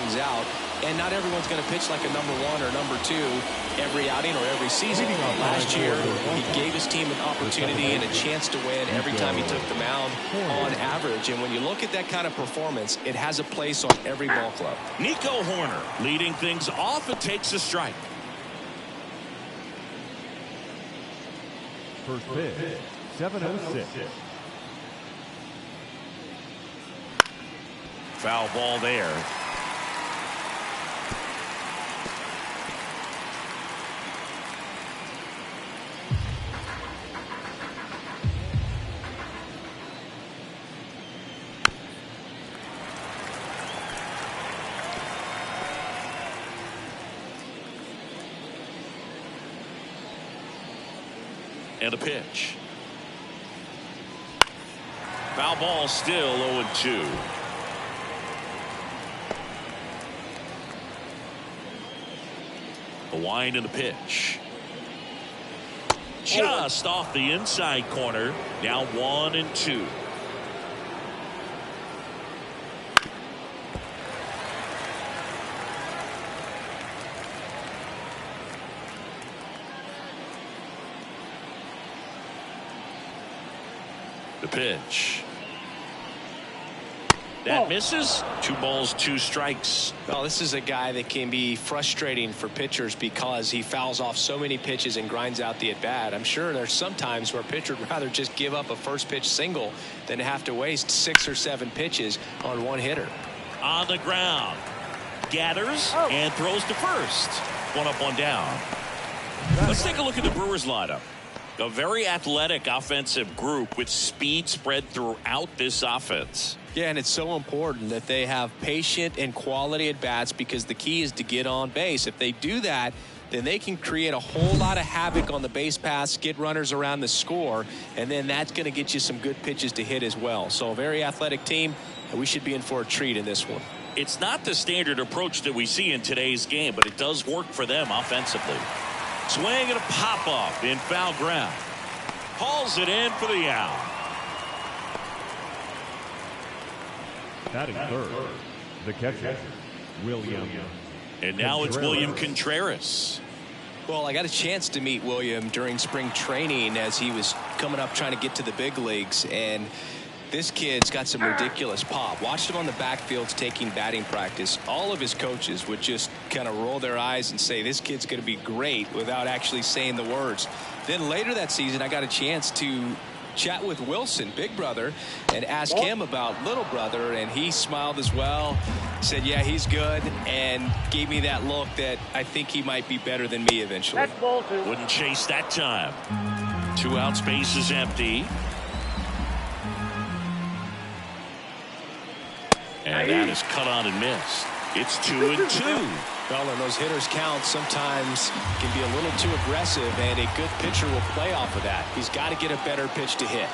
things out. And not everyone's going to pitch like a number 1 or number 2 every outing or every season. Last year, he gave his team an opportunity and a chance to win every time he took the mound on average. And when you look at that kind of performance, it has a place on every ball club. Nico Horner leading things off and takes a strike. First pitch, 7:06. Foul ball there. And a pitch. Foul ball, still 0-2. The wind and the pitch. Just off the inside corner. Now 1-2. The pitch. That misses. 2 balls, 2 strikes. Well, this is a guy that can be frustrating for pitchers because he fouls off so many pitches and grinds out the at-bat. I'm sure there's some times where a pitcher would rather just give up a first pitch single than have to waste 6 or 7 pitches on one hitter. On the ground. Gathers and throws to first. 1 up, 1 down. Let's take a look at the Brewers lineup. A very athletic offensive group with speed spread throughout this offense. Yeah, and it's so important that they have patient and quality at bats because the key is to get on base. If they do that, then they can create a whole lot of havoc on the base paths, get runners around the score, and then that's going to get you some good pitches to hit as well. So a very athletic team, and we should be in for a treat in this one. It's not the standard approach that we see in today's game, but it does work for them offensively. Swing and a pop-up in foul ground. Hauls it in for the out. Batting third, the catcher, William. And now it's William Contreras. Well, I got a chance to meet William during spring training as he was coming up trying to get to the big leagues, and this kid's got some ridiculous pop. Watched him on the backfields taking batting practice. All of his coaches would just kind of roll their eyes and say, this kid's going to be great, without actually saying the words. Then later that season, I got a chance to chat with Wilson, big brother, and ask him about little brother, and he smiled as well, said, yeah, he's good, and gave me that look that I think he might be better than me eventually. Wouldn't chase that time. 2 out, space is empty. And that is cut on and missed. It's 2-2. Well, and those hitters count sometimes can be a little too aggressive, and a good pitcher will play off of that. He's got to get a better pitch to hit.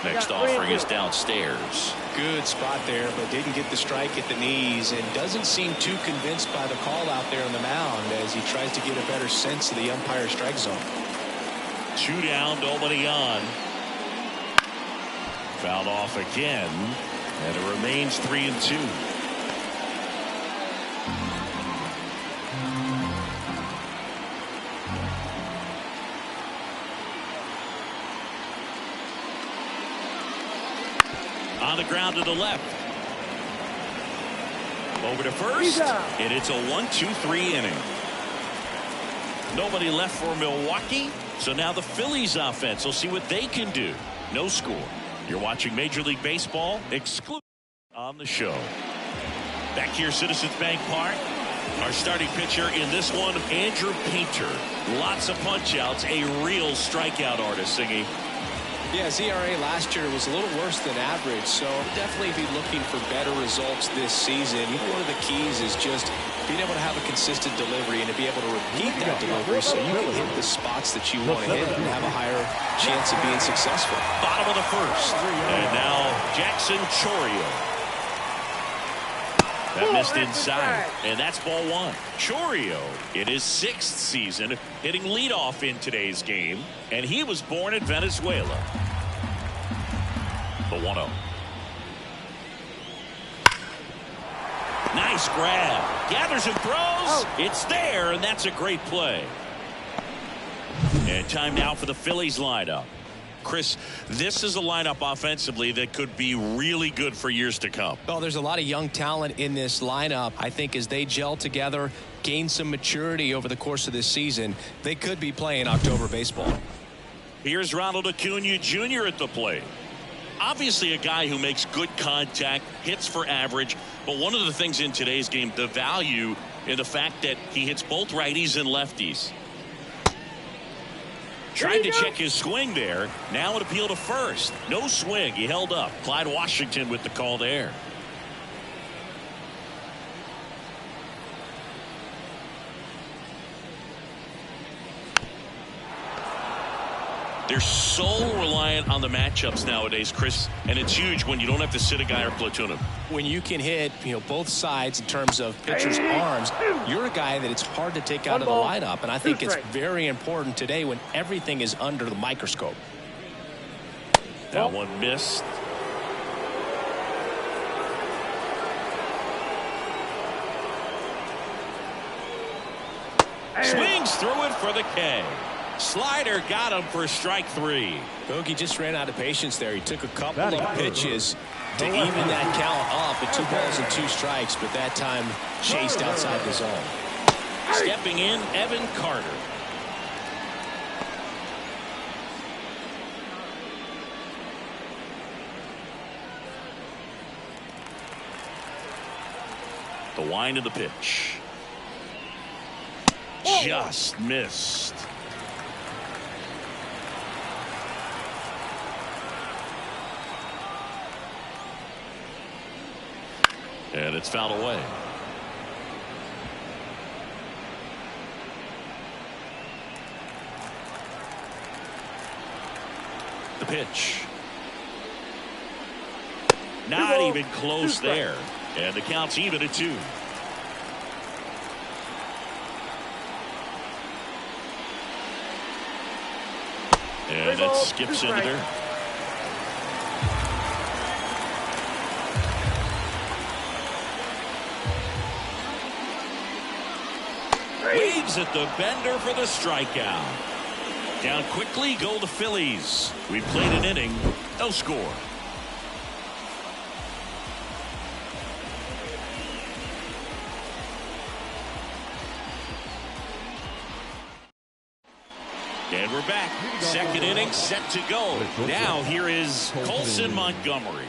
Next offering is downstairs. Good spot there, but didn't get the strike at the knees, and doesn't seem too convinced by the call out there on the mound as he tries to get a better sense of the umpire strike zone. 2 down, nobody on. Fouled off again, and it remains 3-2. On the ground to the left. Over to first, and it's a 1-2-3 inning. Nobody left for Milwaukee, so now the Phillies offense will see what they can do. No score. You're watching Major League Baseball exclusive on the show. Back here, Citizens Bank Park. Our starting pitcher in this one, Andrew Painter. Lots of punch-outs, a real strikeout artist, Singy. Yeah, his ERA last year was a little worse than average, so definitely be looking for better results this season. One of the keys is just being able to have a consistent delivery and to be able to repeat that delivery so you can hit the spots that you want to hit and have a higher chance of being successful. Bottom of the first. And now Jackson Chourio. That missed inside, and that's ball 1. Chourio in his 6th season hitting leadoff in today's game, and he was born in Venezuela. The 1-0. Nice grab. Gathers and throws. It's there, and that's a great play. And time now for the Phillies lineup. Chris, this is a lineup offensively that could be really good for years to come. Well, there's a lot of young talent in this lineup. I think as they gel together, gain some maturity over the course of this season, they could be playing October baseball. Here's Ronald Acuna Jr. at the plate. Obviously a guy who makes good contact, hits for average, but one of the things in today's game, the value in the fact that he hits both righties and lefties. Tried to check his swing there. Now an appeal to first. No swing. He held up. Clyde Washington with the call there. They're so reliant on the matchups nowadays, Chris, and it's huge when you don't have to sit a guy or platoon him. When you can hit, both sides in terms of pitchers' arms, you're a guy that it's hard to take out of the lineup, and I think it's very important today when everything is under the microscope. That one missed. Swings through it for the K. Slider got him for strike 3. Bogey just ran out of patience there. He took a couple of pitches to even that count up at 2 balls and 2 strikes, but that time chased outside the zone. Stepping in, Evan Carter. The wind of the pitch. Just missed. And it's fouled away. The pitch. Not even close there. And the count's even at 2. And that skips into there. Waves at the bender for the strikeout. Down quickly go the Phillies. We played an inning, no score. And we're back. Second inning set to go. Now here is Colson Montgomery.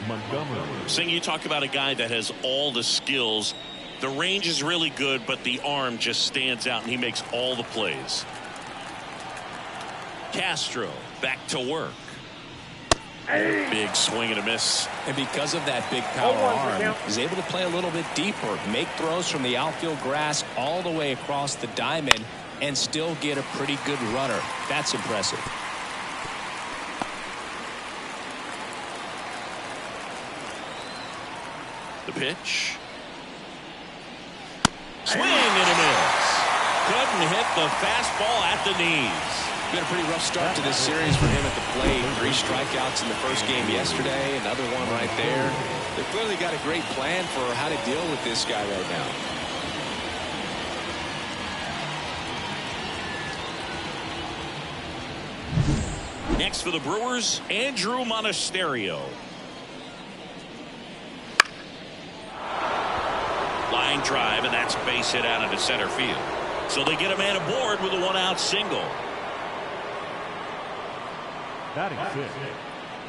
Sing, you talk about a guy that has all the skills. The range is really good, but the arm just stands out, and he makes all the plays. Castro back to work. Big swing and a miss. And because of that big power arm, he's able to play a little bit deeper, make throws from the outfield grass all the way across the diamond, and still get a pretty good runner. That's impressive. The pitch. Swing and a miss. Couldn't hit the fastball at the knees. Been a pretty rough start to this series for him at the plate. 3 strikeouts in the first game yesterday. Another one right there. They've clearly got a great plan for how to deal with this guy right now. Next for the Brewers, Andrew Monasterio. Line drive, and that's a base hit out into center field. So they get a man aboard with a 1-out single. Batting 6,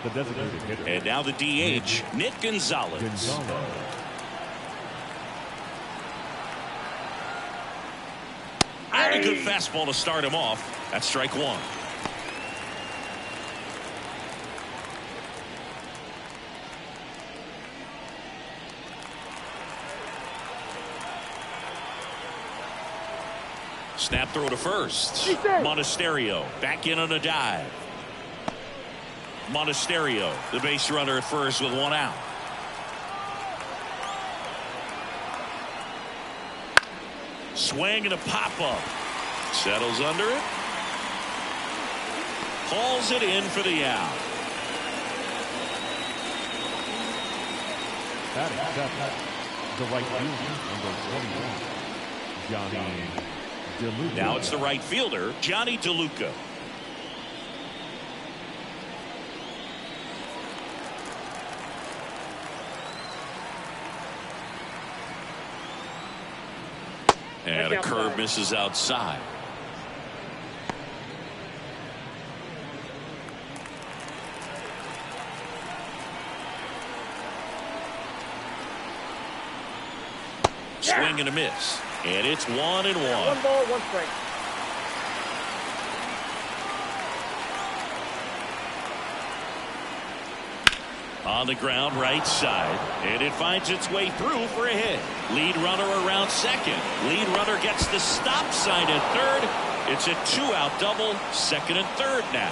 the designated hitter. And now the DH, Nick Gonzalez. And a good fastball to start him off. That's strike 1. Snap throw to first. Monasterio back in on a dive. Monasterio, the base runner at first with 1 out. Swing and a pop-up. Settles under it. Hauls it in for the out. The right fielder, number 21, Johnny DeLuca. Now it's the right fielder, Johnny DeLuca. And a curve misses outside. Swing and a miss. And it's 1-1. 1 ball, 1 strike. On the ground, right side. And it finds its way through for a hit. Lead runner around second. Lead runner gets the stop sign at third. It's a 2-out double. Second and third now.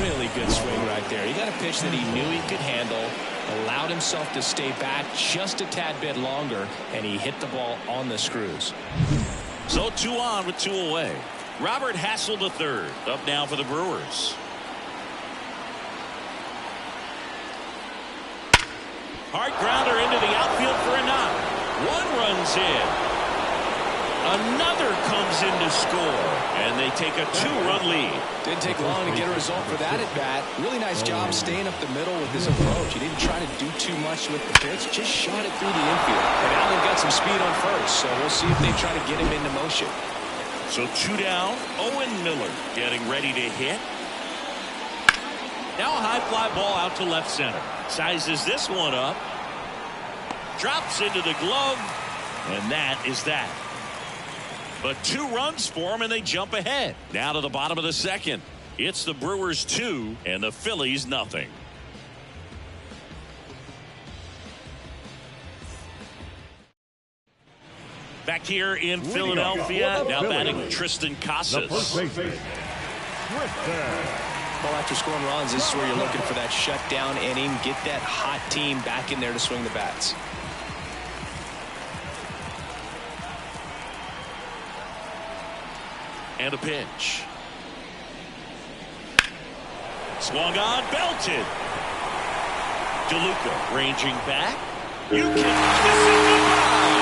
Really good swing right there. He got a pitch that he knew he could handle, allowed himself to stay back just a tad bit longer, and he hit the ball on the screws. So 2 on with 2 away. Robert Hassel III up now for the Brewers. Hard grounder into the outfield for a knock. 1 runs in. Another comes in to score, and they take a 2-run lead. Didn't take long to get a result for that at bat. Really nice job staying up the middle with his approach. He didn't try to do too much with the pitch, just shot it through the infield. And Allen got some speed on first, so we'll see if they try to get him into motion. So 2 down. Owen Miller getting ready to hit. Now a high fly ball out to left center. Sizes this one up. Drops into the glove. And that is that. But 2 runs for them, and they jump ahead. Now to the bottom of the second. It's the Brewers 2 and the Phillies nothing. Back here in Philadelphia. Now batting Tristan Casas. Well, after scoring runs, this is where you're looking for that shutdown inning. Get that hot team back in there to swing the bats. And a pitch. Swung on, belted. DeLuca ranging back. You can kiss it goodbye.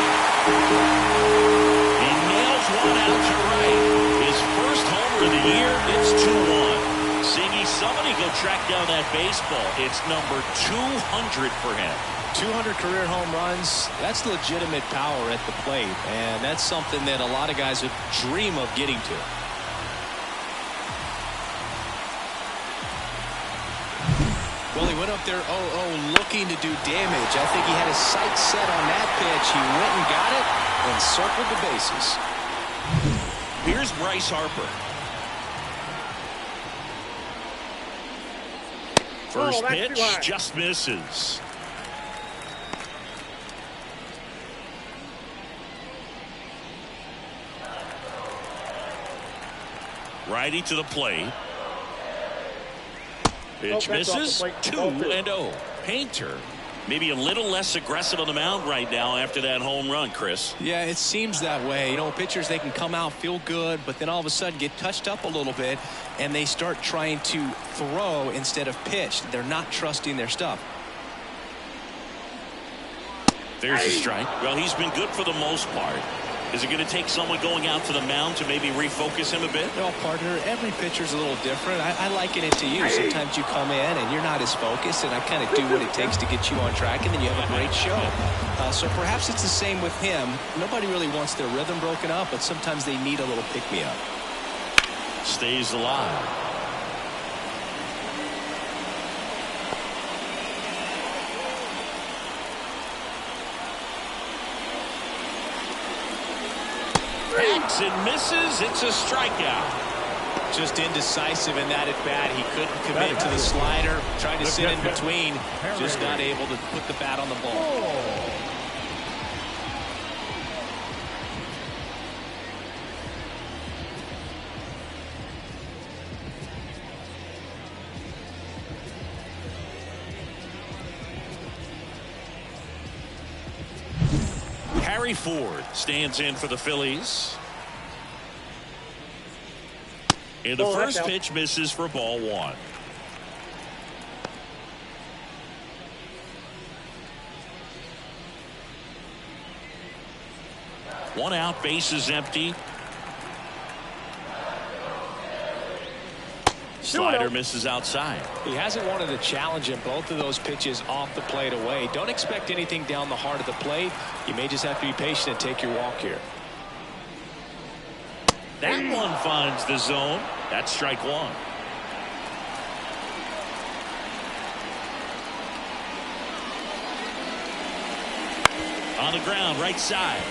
He nails one out to right. His first homer of the year. It's 2-1. Singy, somebody go track down that baseball. It's number 200 for him. 200 career home runs. That's legitimate power at the plate, and that's something that a lot of guys would dream of getting to. Well, he went up there 0-0 looking to do damage. I think he had his sights set on that pitch. He went and got it and circled the bases. Here's Bryce Harper. First pitch just misses. Righty to the plate. Pitch misses. 2-0. Painter maybe a little less aggressive on the mound right now after that home run, Chris. Yeah, it seems that way. You know, pitchers, they can come out, feel good, but then all of a sudden get touched up a little bit, and they start trying to throw instead of pitch. They're not trusting their stuff. There's a strike. Well, he's been good for the most part. Is it going to take someone going out to the mound to maybe refocus him a bit? No, partner, every pitcher's a little different. I liken it to you. Sometimes you come in and you're not as focused, and I kind of do what it takes to get you on track, and then you have a great show. So perhaps it's the same with him. Nobody really wants their rhythm broken up, but sometimes they need a little pick-me-up. Stays alive. Hacks and misses. It's a strikeout. Just indecisive in that at bat. He couldn't commit to the slider. Tried to sit in between. Just not able to put the bat on the ball. Harry Ford stands in for the Phillies. And the first pitch misses for ball one. 1 out, bases empty. Slider misses outside. He hasn't wanted to challenge him. Both of those pitches off the plate away. Don't expect anything down the heart of the plate. You may just have to be patient and take your walk here. That one finds the zone. That's strike 1. On the ground, right side.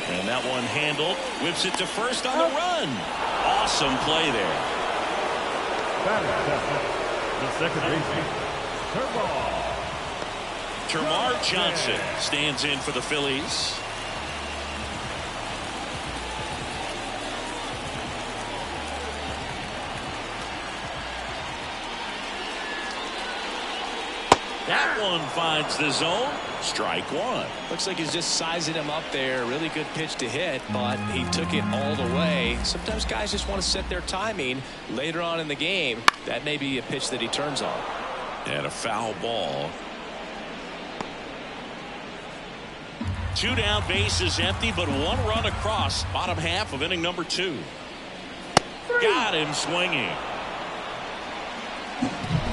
And that one handled. Whips it to first on the run. Awesome play there. The second baseman, Termarr Johnson stands in for the Phillies. That one finds the zone. Strike 1. Looks like he's just sizing him up there. Really good pitch to hit, but he took it all the way. Sometimes guys just want to set their timing later on in the game. That may be a pitch that he turns on. And a foul ball. 2 down, bases empty, but 1 run across. Bottom half of inning number 2. Got him swinging.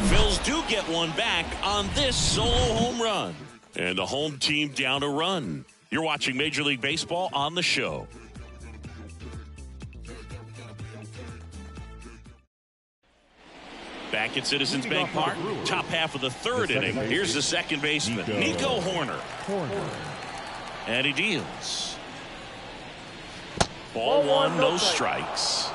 Phils do get one back on this solo home run. And the home team down a run. You're watching Major League Baseball on the show. Back at Citizens Bank Park, top half of the 3rd inning. Here's the second baseman, Nico Hoerner. And he deals. Ball 1, no strikes.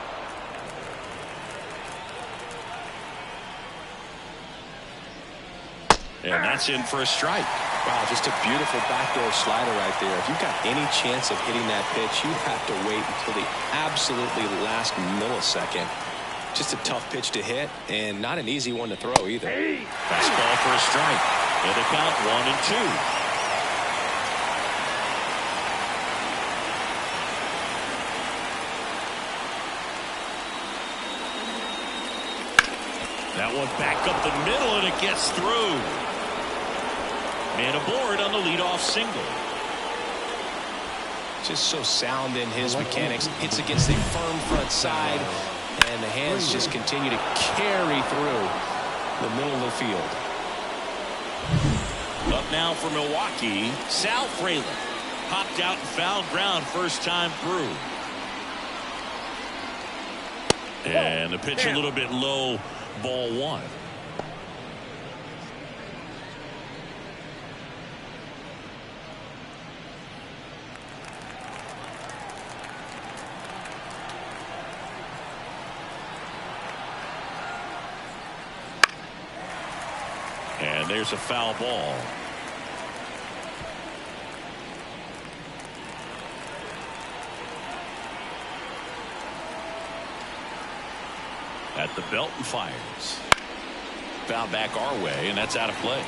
And that's in for a strike. Wow, just a beautiful backdoor slider right there. If you've got any chance of hitting that pitch, you have to wait until the absolutely last millisecond. Just a tough pitch to hit, and not an easy one to throw either. Fastball for a strike. And the count 1-2. That one back up the middle, and it gets through. And aboard on the leadoff single. Just so sound in his mechanics. Hits against the firm front side, and the hands just continue to carry through the middle of the field. Up now for Milwaukee, Sal Frelick. Popped out and fouled ground first time through. And the pitch a little bit low, ball 1. And there's a foul ball. At the belt and fires. Foul back our way, and that's out of play.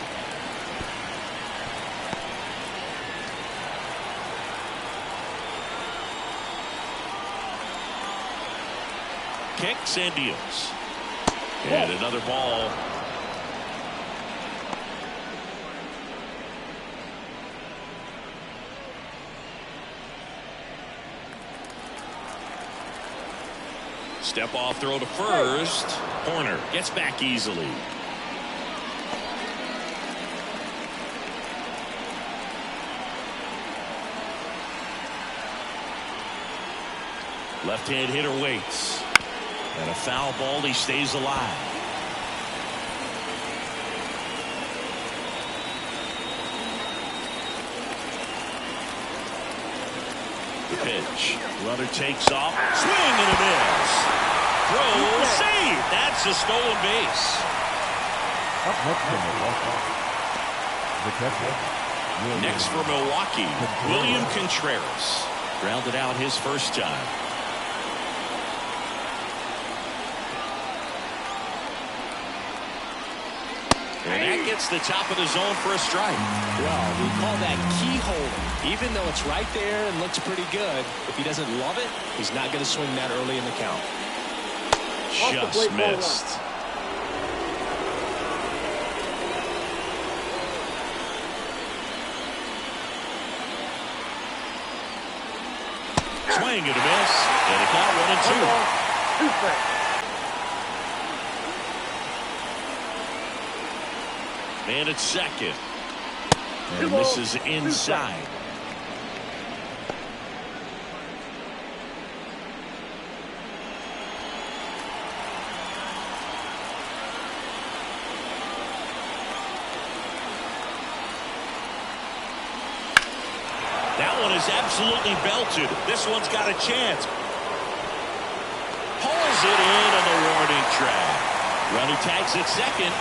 Kicks and deals. And another ball. Step off throw to first. Hoerner gets back easily. Left-hand hitter waits. And a foul ball. He stays alive. The pitch. Runner takes off. Swing and a miss. Throw, save. That's a stolen base. Up next for Milwaukee, the catcher. Next for Milwaukee, William Contreras. Grounded out his first time. And that gets the top of the zone for a strike. Well, we call that keyhole. Even though it's right there and looks pretty good, if he doesn't love it, he's not going to swing that early in the count. Just missed. Swing and a miss. And a count 1-2. Man at second. And misses inside. That one is absolutely belted. This one's got a chance. Pulls it in on the warning track. Runner tags at second.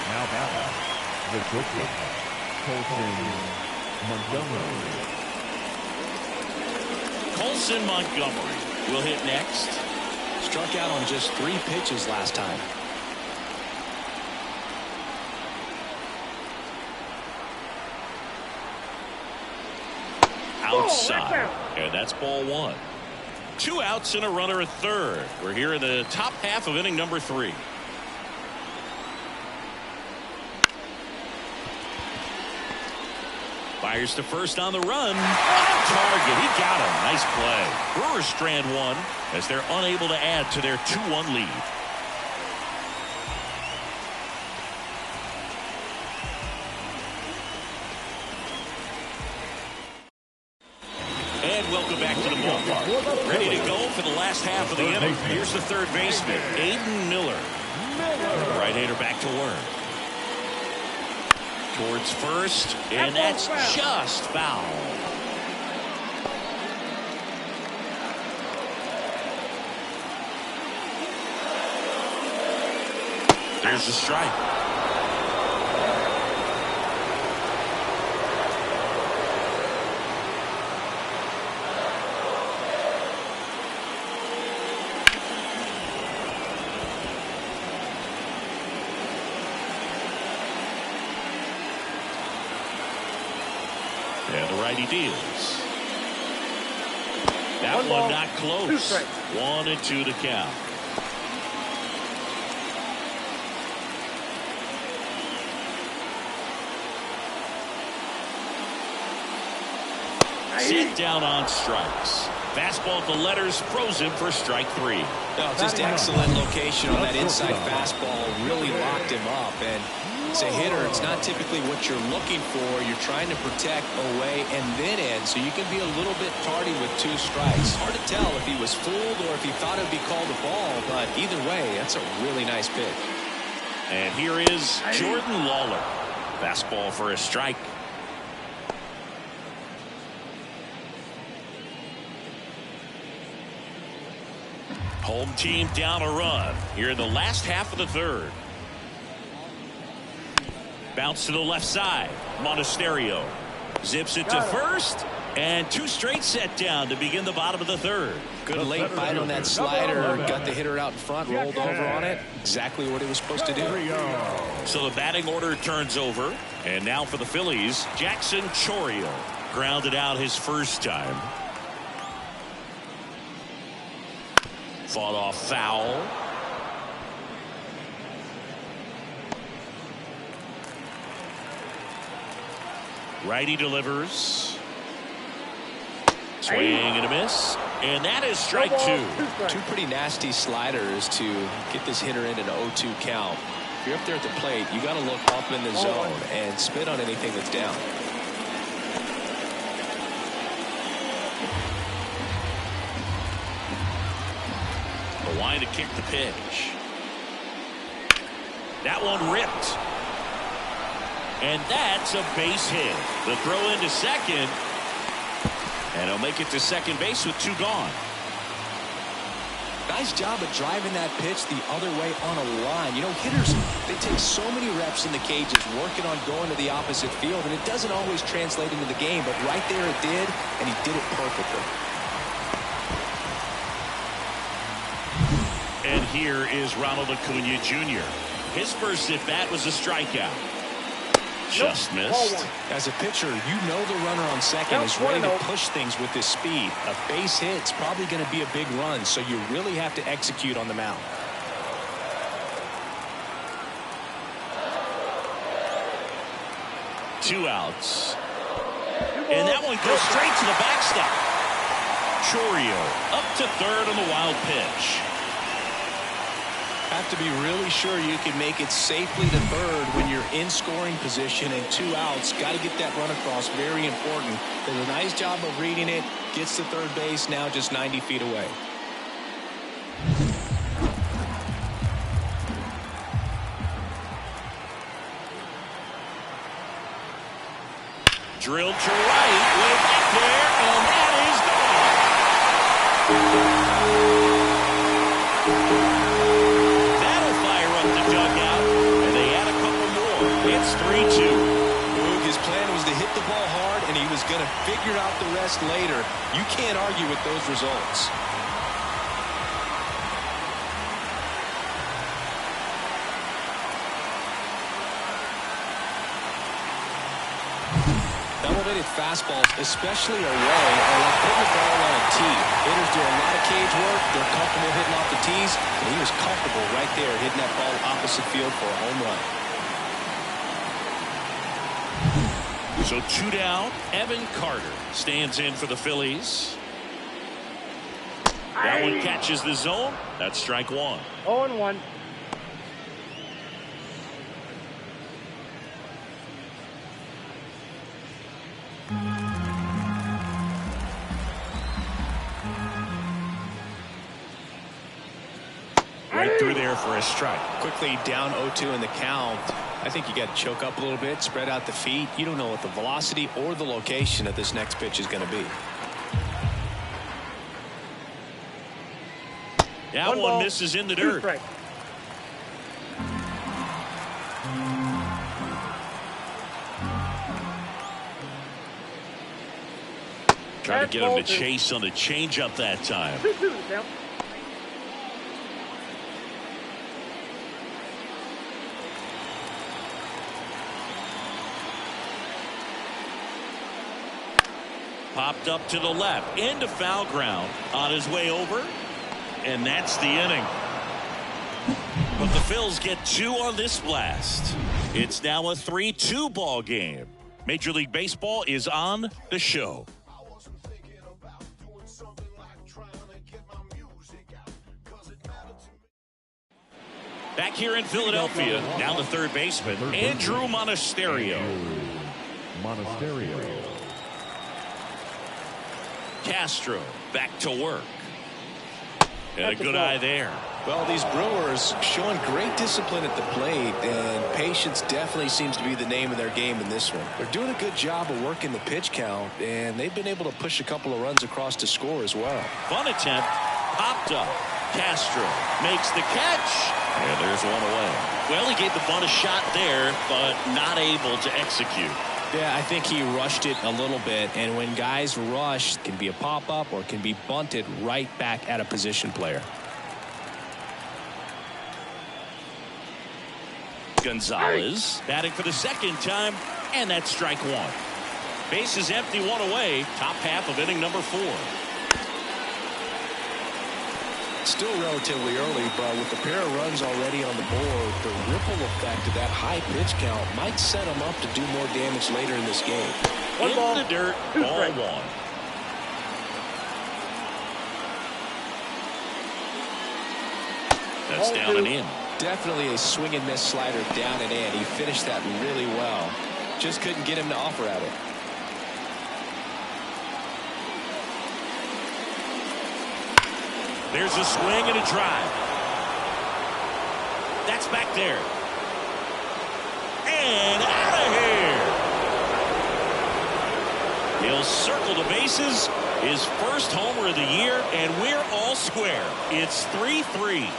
Now back, the Brooklyn Colson Montgomery will hit next. Struck out on just 3 pitches last time. Outside. And that's ball 1. 2 outs and a runner at third. We're here in the top half of inning number 3. Fires to first on the run. On target. He got him. Nice play. Brewers strand 1 as they're unable to add to their 2-1 lead. And welcome back to the ballpark. Ready to go for the last half of the inning. Here's the third baseman, Aiden Miller. Right-hander back to work. Towards first, and that's just foul. There's the strike. And the righty deals. That one not close. 1-2 to count. Sit down on strikes. Fastball at the letters froze him for strike 3. Oh, just excellent location on that inside fastball. Really locked him up. And as a hitter, it's not typically what you're looking for. You're trying to protect away and then in, so you can be a little bit tardy with 2 strikes. Hard to tell if he was fooled or if he thought it would be called a ball, but either way, that's a really nice pitch. And here is Jordan Lawler. Fastball for a strike. Home team down a run here in the last half of the third. Bounce to the left side. Monasterio zips it to first, and 2 straight set down to begin the bottom of the third. Good late bite on that slider. Got the hitter out in front, rolled over on it. Exactly what he was supposed to do. So the batting order turns over, and now for the Phillies, Jackson Chourio grounded out his first time. Fought off foul. Righty delivers. Swing and a miss. And that is strike 2. 2 pretty nasty sliders to get this hitter in an 0-2 count. If you're up there at the plate, you got to look up in the zone and spit on anything that's down. The line to kick the pitch. That one ripped. And that's a base hit. The throw into second. And he'll make it to second base with 2 gone. Nice job of driving that pitch the other way on a line. You know, hitters, they take so many reps in the cages working on going to the opposite field, and it doesn't always translate into the game, but right there it did, and he did it perfectly. And here is Ronald Acuna Jr. His first at bat was a strikeout. Just missed. As a pitcher, you know the runner on second is ready to push things with his speed. A base hit's probably going to be a big run, so you really have to execute on the mound. Two outs. And that one goes straight to the backstop. Chorio up to third on the wild pitch. Have to be really sure you can make it safely to third when you're in scoring position and 2 outs. Got to get that run across. Very important. Does a nice job of reading it. Gets to third base, now just 90 feet away. Drilled to right, way back there, and that is gone. That'll fire up the dugout, and they add a couple more. It's 3-2. His plan was to hit the ball hard, and he was going to figure out the rest later. You can't argue with those results. Elevated fastballs, especially away, are like putting the ball on a tee. Hitters do a lot of cage work. They're comfortable hitting off the tees, and he was comfortable right there hitting that ball opposite field for a home run. So 2 down. Evan Carter stands in for the Phillies. That one catches the zone. That's strike 1. 0-1. Right through there for a strike. Quickly down 0-2 in the count. I think you got to choke up a little bit, spread out the feet. You don't know what the velocity or the location of this next pitch is going to be. That one misses in the dirt. Trying to get him to chase on the changeup that time. 2-2 count. Popped up to the left into foul ground on his way over, and that's the inning. But the Phils get 2 on this blast. It's now a 3-2 ball game. Major League Baseball is on the show. Back here in Philadelphia, now the third baseman, Andrew Monasterio. Castro back to work. And a good eye there. Well, these Brewers showing great discipline at the plate, and patience definitely seems to be the name of their game in this one. They're doing a good job of working the pitch count, and they've been able to push a couple of runs across to score as well. Fun attempt, popped up. Castro makes the catch, and there's one away. Well, he gave the bunt a shot there, but not able to execute. Yeah, I think he rushed it a little bit, and when guys rush, it can be a pop-up or it can be bunted right back at a position player. Gonzalez batting for the second time, and that's strike 1. Base is empty, 1 away, top half of inning number 4. Still relatively early, but with the pair of runs already on the board, the ripple effect of that high pitch count might set them up to do more damage later in this game. In the dirt, ball 1. That's down and in. Definitely a swing and miss slider down and in. He finished that really well. Just couldn't get him to offer at it. There's a swing and a drive. That's back there. And out of here. He'll circle the bases. His first homer of the year, and we're all square. It's 3-3.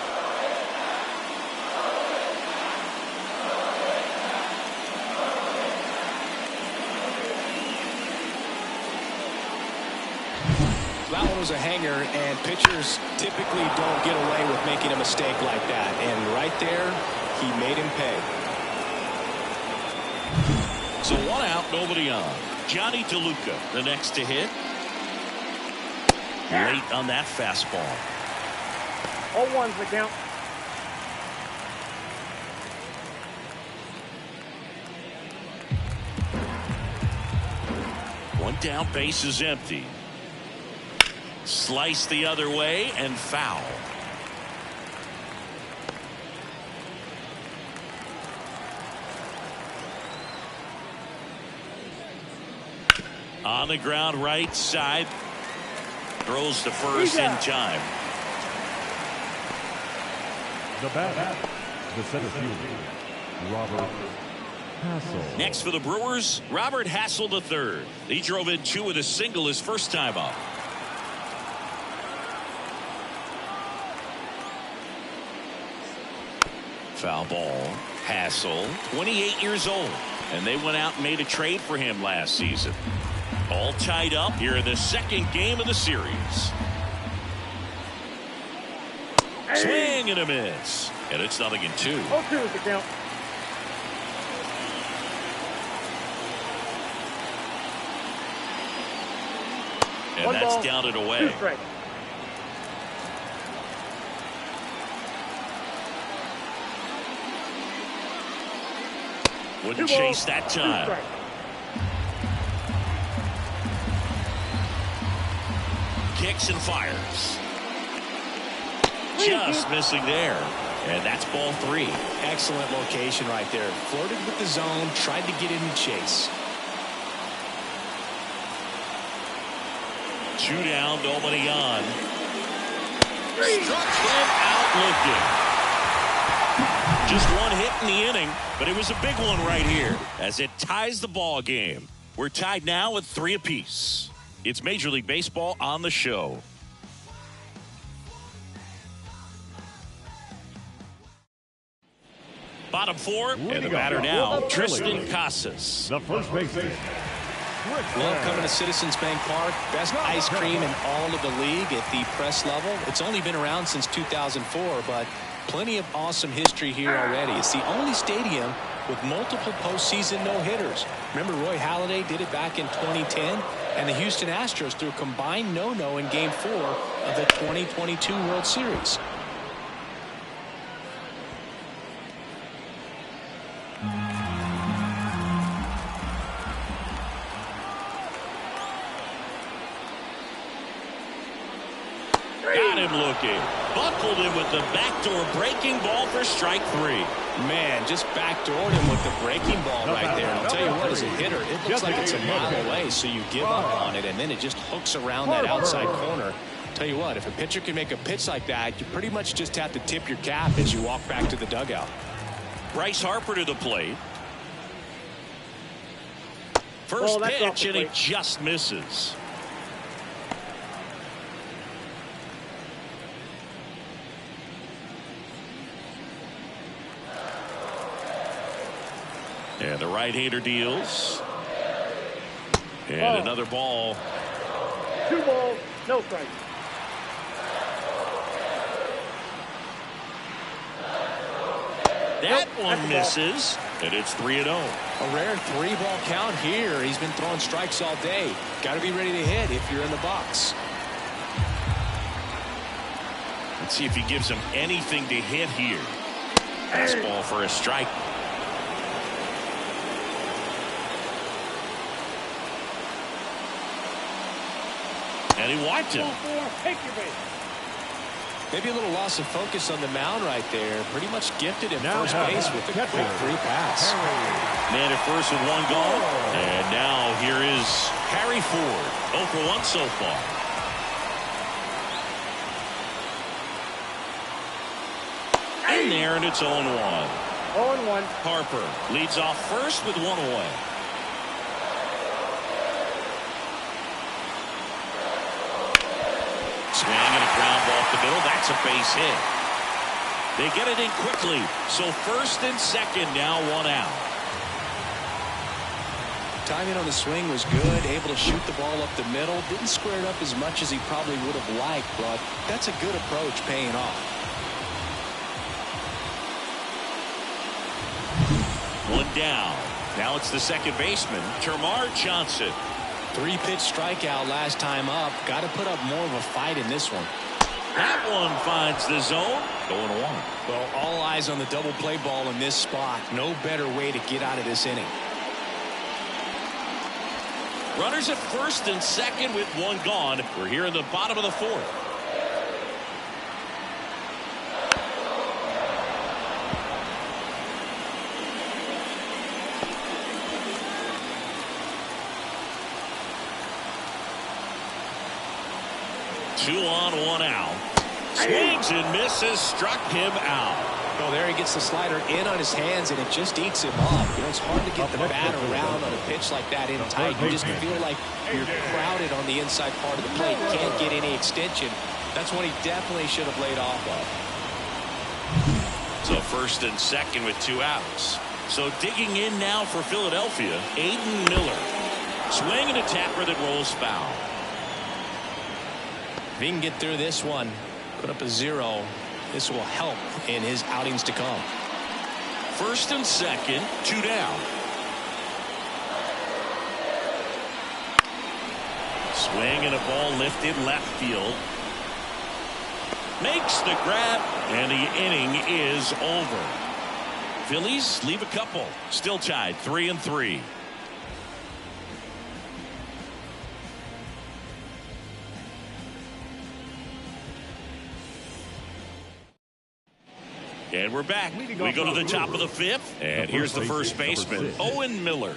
That one was a hanger, and pitchers typically don't get away with making a mistake like that. And right there, he made him pay. So 1 out, nobody on. Johnny DeLuca, the next to hit. Late on that fastball. 0-1's the count. down, bases empty. Slice the other way and foul. On the ground, right side. Throws to first in time. The batter, the center fielder, Robert Hassel. Next for the Brewers, Robert Hassel III. He drove in 2 with a single his first time up. Foul ball. Hassel, 28 years old, and they went out and made a trade for him last season. All tied up here in the second game of the series. Swing and a miss, and it's 0-2. 0-2 is the count. And One that's ball, down and 2 away. strikes. Wouldn't 2 balls, chase that 2 time. strikes. Kicks and fires. Just missing there. And that's ball 3. Excellent location right there. Flirted with the zone, tried to get in and chase. 2 down, nobody on. Struck him out looking. Just 1 hit in the inning, but it was a big one right here as it ties the ball game. We're tied now with 3 apiece. It's Major League Baseball on the show. Bottom 4, and the batter now, Tristan Casas. The first baseman. Love coming to Citizens Bank Park. Best ice cream in all of the league at the press level. It's only been around since 2004, but plenty of awesome history here already. It's the only stadium with multiple postseason no-hitters. Remember, Roy Halladay did it back in 2010, and the Houston Astros threw a combined no-no in Game 4 of the 2022 World Series. Got him looking. Buckled him with the backdoor breaking ball for strike 3. Man, just backdoored him with the breaking ball right there. I'll tell you what, as a hitter, it looks like it's a mile away, so you give up on it, and then it just hooks around that outside corner. Tell you what, if a pitcher can make a pitch like that, you pretty much just have to tip your cap as you walk back to the dugout. Bryce Harper to the plate. First pitch, and he just misses. And the right-hander deals. And another ball. 2 balls, no strikes. That one misses, and it's 3-0. A rare 3-ball count here. He's been throwing strikes all day. Got to be ready to hit if you're in the box. Let's see if he gives him anything to hit here. Fastball for a strike. And he wiped him. Take your base. Maybe a little loss of focus on the mound right there. Pretty much gifted at first base with a quick 3 pass. Man at first with 1 gone. And now here is Harry Ford. 0 for 1 so far. In there, and it's 0-1. 0-1. Harper leads off first with 1 away. Swing and a ground ball off the middle. That's a base hit. They get it in quickly. So first and second, now 1 out. Timing on the swing was good. Able to shoot the ball up the middle. Didn't square it up as much as he probably would have liked, but that's a good approach paying off. 1 down. Now it's the second baseman, Termarr Johnson. 3-pitch strikeout last time up. Got to put up more of a fight in this one. That one finds the zone. Going 1. Well, all eyes on the double play ball in this spot. No better way to get out of this inning. Runners at first and second with one gone. We're here in the bottom of the fourth. Two on, one out. Swings and misses, struck him out. Oh, there he gets the slider in on his hands, and it just eats him up. You know, it's hard to get the bat around on a pitch like that in tight. You just feel like you're crowded on the inside part of the plate. Can't get any extension. That's what he definitely should have laid off of. So first and second with two outs. So digging in now for Philadelphia, Aiden Miller. Swing and a tapper that rolls foul. If he can get through this one, put up a 0, this will help in his outings to come. First and second, two down. Swing and a ball lifted left field. Makes the grab, and the inning is over. Phillies leave a couple. Still tied 3-3. And we're back. We go to the top of the fifth. And here's the first baseman, Owen Miller.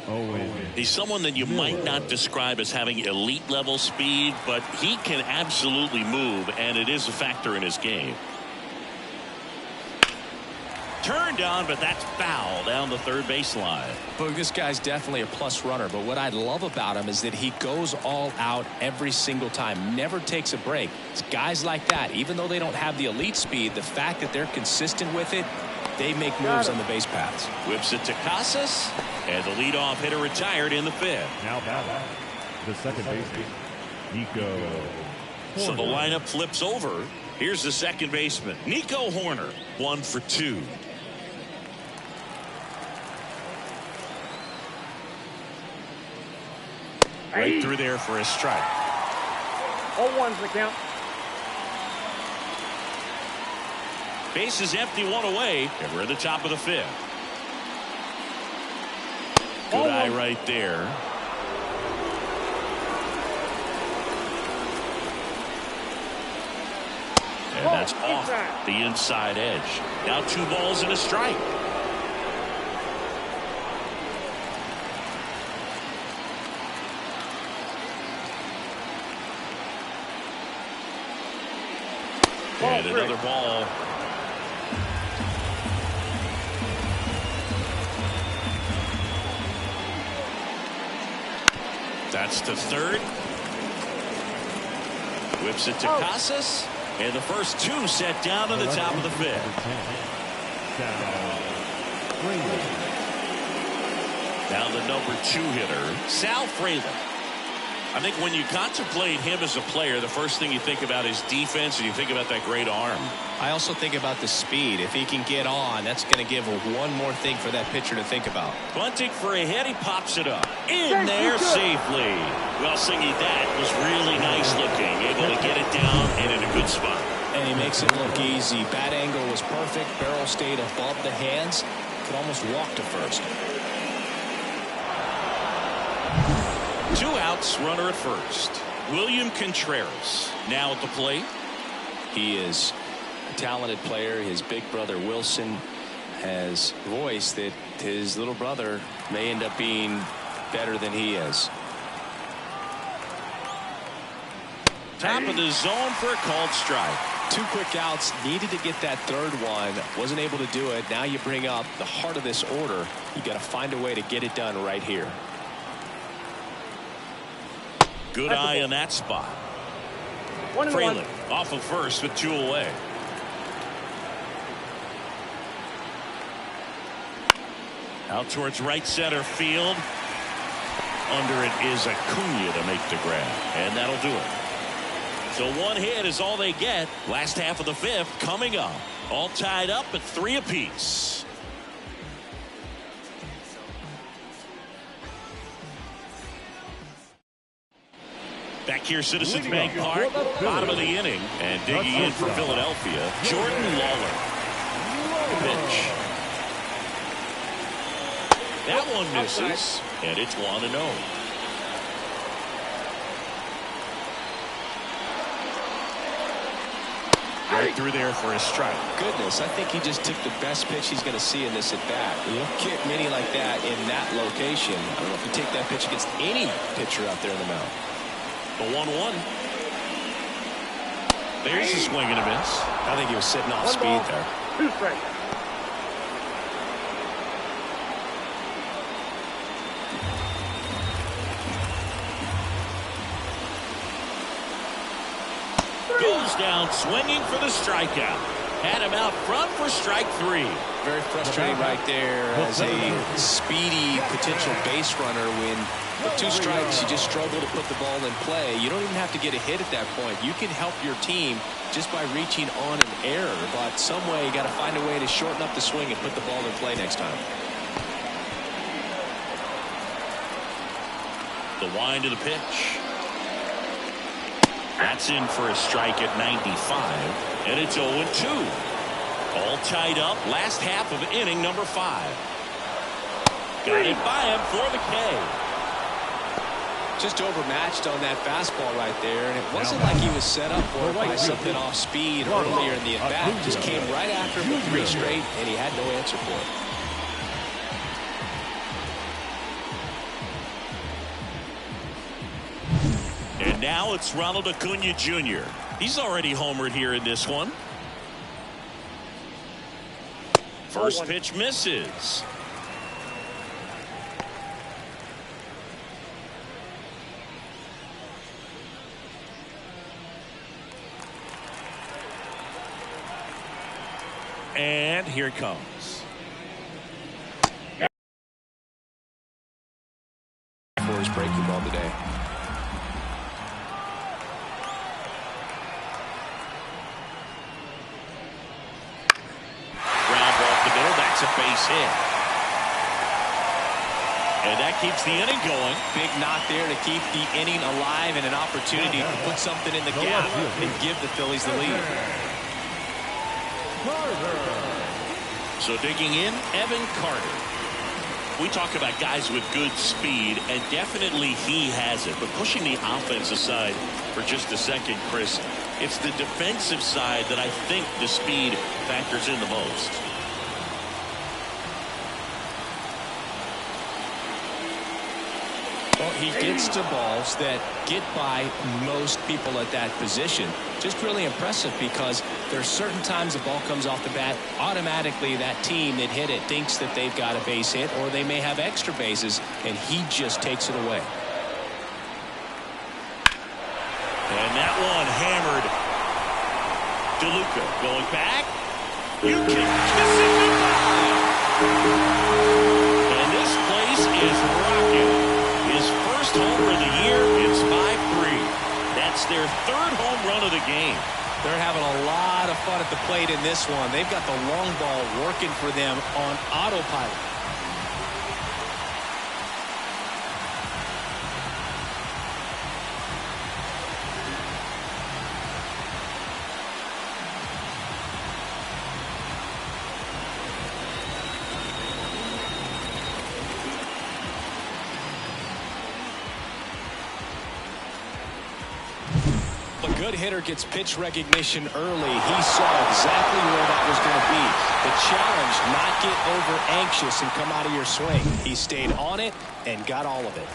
He's someone that you might not describe as having elite level speed, but he can absolutely move, and it is a factor in his game. Turned on, but that's foul down the third baseline. But this guy's definitely a plus runner. But what I love about him is that he goes all out every single time. Never takes a break. It's guys like that, even though they don't have the elite speed, the fact that they're consistent with it, they make moves on the base paths. Whips it to Casas, and the leadoff hitter retired in the fifth. Now batting, the second baseman, Nico. So the lineup flips over. Here's the second baseman, Nico Horner, 1 for 2. Right through there for a strike. 0-1's the count. Base is empty, one away, and we're at the top of the fifth. Good eye right there. And that's off the inside edge. Now 2 balls and a strike. And another ball. That's to third. Whips it to Casas. And the first 2 set down to the top of the fifth. Now the number 2 hitter, Sal Frelick. I think when you contemplate him as a player, the first thing you think about is defense, and you think about that great arm. I also think about the speed. If he can get on, that's going to give one more thing for that pitcher to think about. Bunting for a hit, he pops it up. In there safely. Well, Singy, that was really nice looking. Able to get it down and in a good spot. And he makes it look easy. Bat angle was perfect. Barrel stayed above the hands. Could almost walk to first. 2 outs, runner at first. William Contreras now at the plate. He is a talented player. His big brother Wilson has voiced that his little brother may end up being better than he is. Top of the zone for a called strike. 2 quick outs. Needed to get that third one. Wasn't able to do it. Now you bring up the heart of this order. You got to find a way to get it done right here. Good eye on that spot. Frelick off of first with 2 away. Out towards right center field. Under it is Acuna to make the grab, and that'll do it. So 1 hit is all they get. Last half of the fifth coming up. All tied up at 3 apiece. Back here, Citizens Bank Park, bottom of the inning, and digging in for Philadelphia, Jordan Lawler. Pitch. That one misses, and it's 1-0. Right through there for a strike. Goodness, I think he just took the best pitch he's going to see in this at bat. You don't get many like that in that location. I don't know if you take that pitch against any pitcher out there in the mound. The 1-1. There's a swing and a miss. I think he was sitting off speed there. 2 strikes. Goes down swinging for the strikeout. Had him out front for strike 3. Very frustrating right there as a speedy potential base runner. When with 2 strikes, you just struggle to put the ball in play. You don't even have to get a hit at that point. You can help your team just by reaching on an error, but some way you got to find a way to shorten up the swing and put the ball in play next time. The wind of the pitch. That's in for a strike at 95, and it's 0-2. All tied up. Last half of inning number 5. Got it by him for the K. Just overmatched on that fastball right there, and it wasn't like he was set up for it by something off speed earlier in the at-bat. Just came right after him with 3 straight, and he had no answer for it. And now it's Ronald Acuna Jr. He's already homered here in this one. First pitch misses. And here it comes. For his breaking ball today. A base hit. And that keeps the inning going. Big knock there to keep the inning alive and an opportunity to put something in the gap and give the Phillies the lead. So digging in, Evan Carter. We talk about guys with good speed, and definitely he has it. But pushing the offense aside for just a second, Chris, it's the defensive side that I think the speed factors in the most. Well, he gets to balls that get by most people at that position. Just really impressive because there's certain times the ball comes off the bat, automatically that team that hit it thinks that they've got a base hit or they may have extra bases, and he just takes it away. And that one hammered. DeLuca going back. You can kiss it goodbye. And this place is rocking. His first homer of the year, it's 5-3. That's their 3rd home run of the game. They're having a lot of fun at the plate in this one. They've got the long ball working for them on autopilot. Good hitter gets pitch recognition early. He saw exactly where that was going to be. The challenge, not get over anxious and come out of your swing. He stayed on it and got all of it.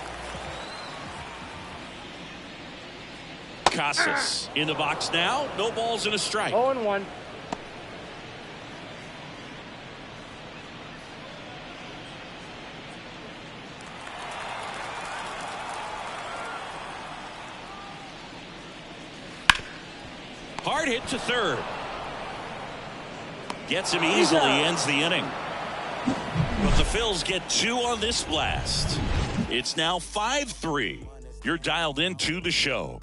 Casas in the box now. No balls and a strike. 0-1. Hard hit to third. Gets him easily, ends the inning. But the Phils get 2 on this blast. It's now 5-3. You're dialed into the show.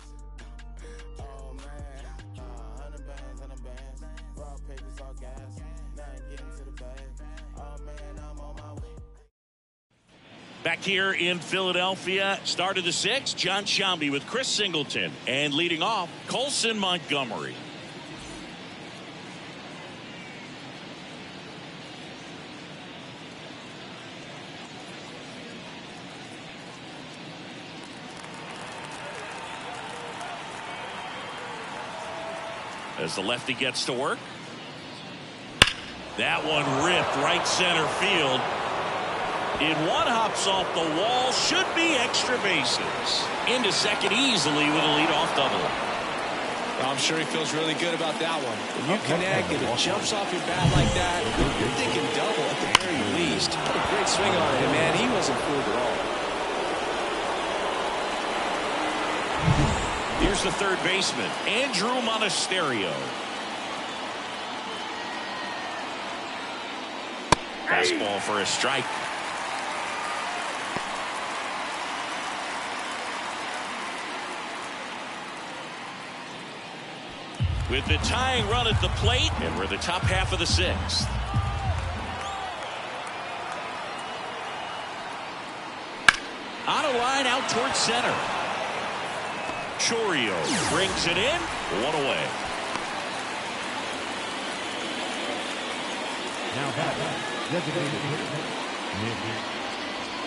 Back here in Philadelphia, start of the 6th, John Sciambi with Chris Singleton. And leading off, Colson Montgomery. as the lefty gets to work. That one ripped right center field. It one hops off the wall. Should be extra bases. Into second easily with a leadoff double. I'm sure he feels really good about that one. When you connect and it jumps off your bat like that, you're thinking double at the very least. Put a great swing on it, and man, he wasn't fooled at all. Here's the third baseman, Andrew Monasterio. Fastball for a strike. With the tying run at the plate, and we're the top half of the sixth. On a line out towards center. Chorio brings it in. One away. Now batting, designated hitter, Nick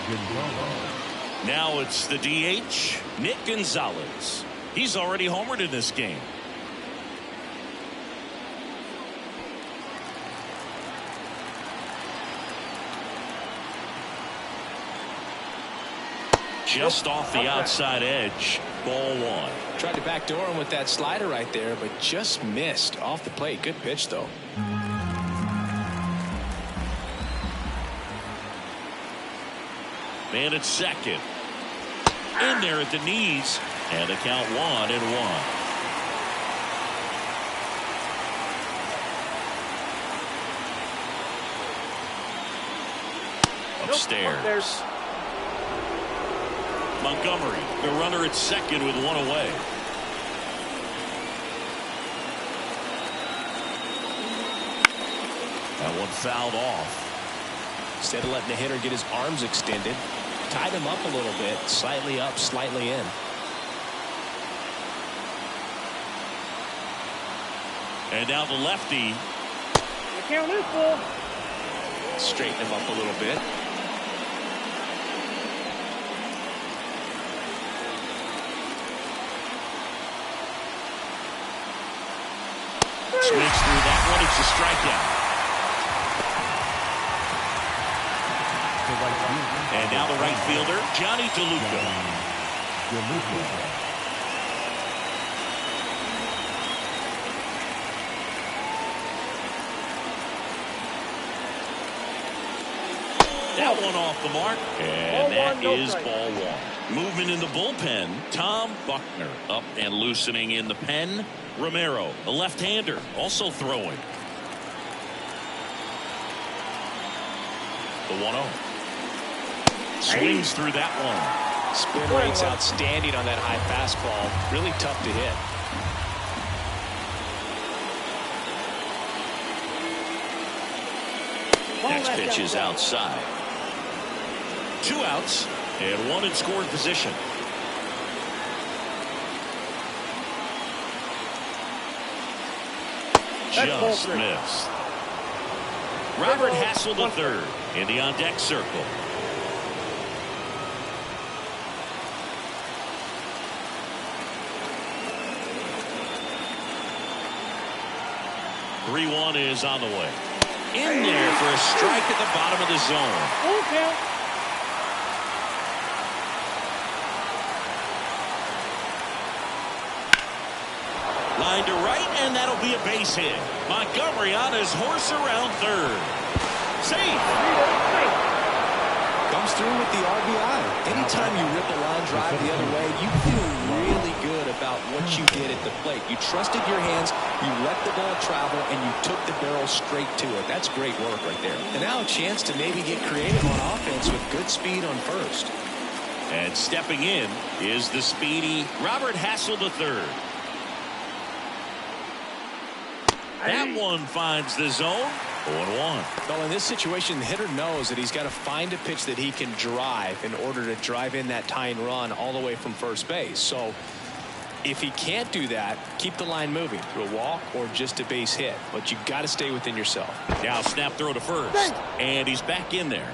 Gonzalez. Now it's the DH, Nick Gonzalez. He's already homered in this game. Just off the outside edge. Ball one. Tried to backdoor him with that slider right there, but just missed off the plate. Good pitch, though. Man at second. In there at the knees. And the count 1-1. Upstairs. Montgomery, the runner at second with one away. That one fouled off. Instead of letting the hitter get his arms extended, tied him up a little bit, slightly up, slightly in. And now the lefty. The count is full. Straighten him up a little bit. Swings through that one. It's a strikeout. And now the right fielder, Johnny DeLuca. That one off the mark. And that is ball one. Movement in the bullpen. Tom Buckner up and loosening in the pen. Romero, a left-hander, also throwing. The 1-0. Swings through that one. Spin rate's outstanding on that high fastball. Really tough to hit. Next pitch is outside. 2 outs and one in scoring position. Just missed. Robert Hassel III in the on-deck circle. Three-1 is on the way. In there for a strike at the bottom of the zone. Full count. Line to right, and that'll be a base hit. Montgomery on his horse around third. Safe. Comes through with the RBI. Anytime you rip a line drive the other way, you feel really good about what you did at the plate. You trusted your hands, you let the ball travel, and you took the barrel straight to it. That's great work right there. And now a chance to maybe get creative on offense with good speed on first. And stepping in is the speedy Robert Hassel III. That one finds the zone. 0-1. Well, in this situation, the hitter knows that he's got to find a pitch that he can drive in order to drive in that tying run all the way from first base. So if he can't do that, keep the line moving through a walk or just a base hit. But you got to stay within yourself. Now snap throw to first. And he's back in there.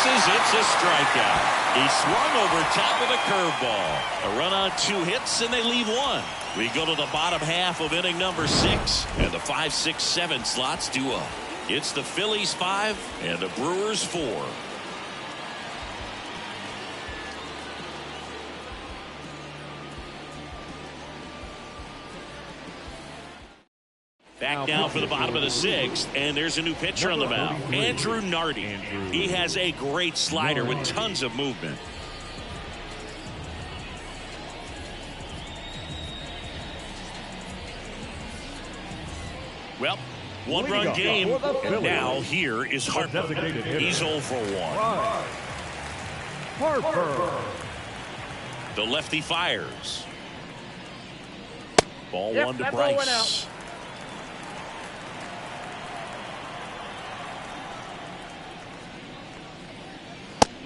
misses. It's a strikeout. He swung over top of the curveball. A run on 2 hits, and they leave 1. We go to the bottom half of inning number 6, and the 5, 6, 7 slots do up. It's the Phillies 5 and the Brewers 4. Back now for the bottom of the 6th, and there's a new pitcher on the mound, Andrew Nardi. He has a great slider with tons of movement. Well, 1-run game, and now here is Harper. He's 0 for 1. Harper. The lefty fires. Ball 1 to Bryce.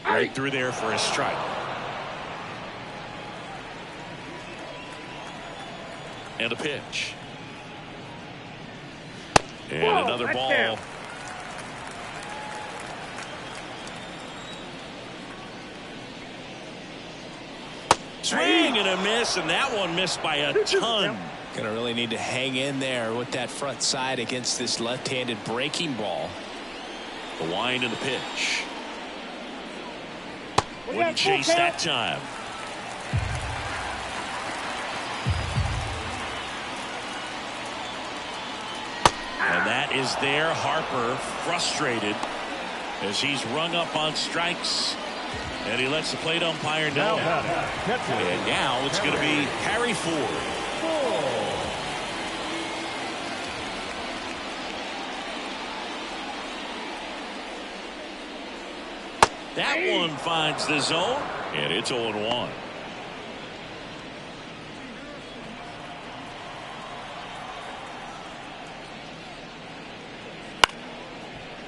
Right through there for a strike. And a pitch. And another ball. Down. Swing and a miss, and that one missed by a ton. Gonna really need to hang in there with that front side against this left-handed breaking ball. The wind and the pitch. Wouldn't chase that time. And that is there. Harper frustrated as he's rung up on strikes. And he lets the plate umpire know. And now it's going to be Harry Ford. That one finds the zone, and it's 0-1.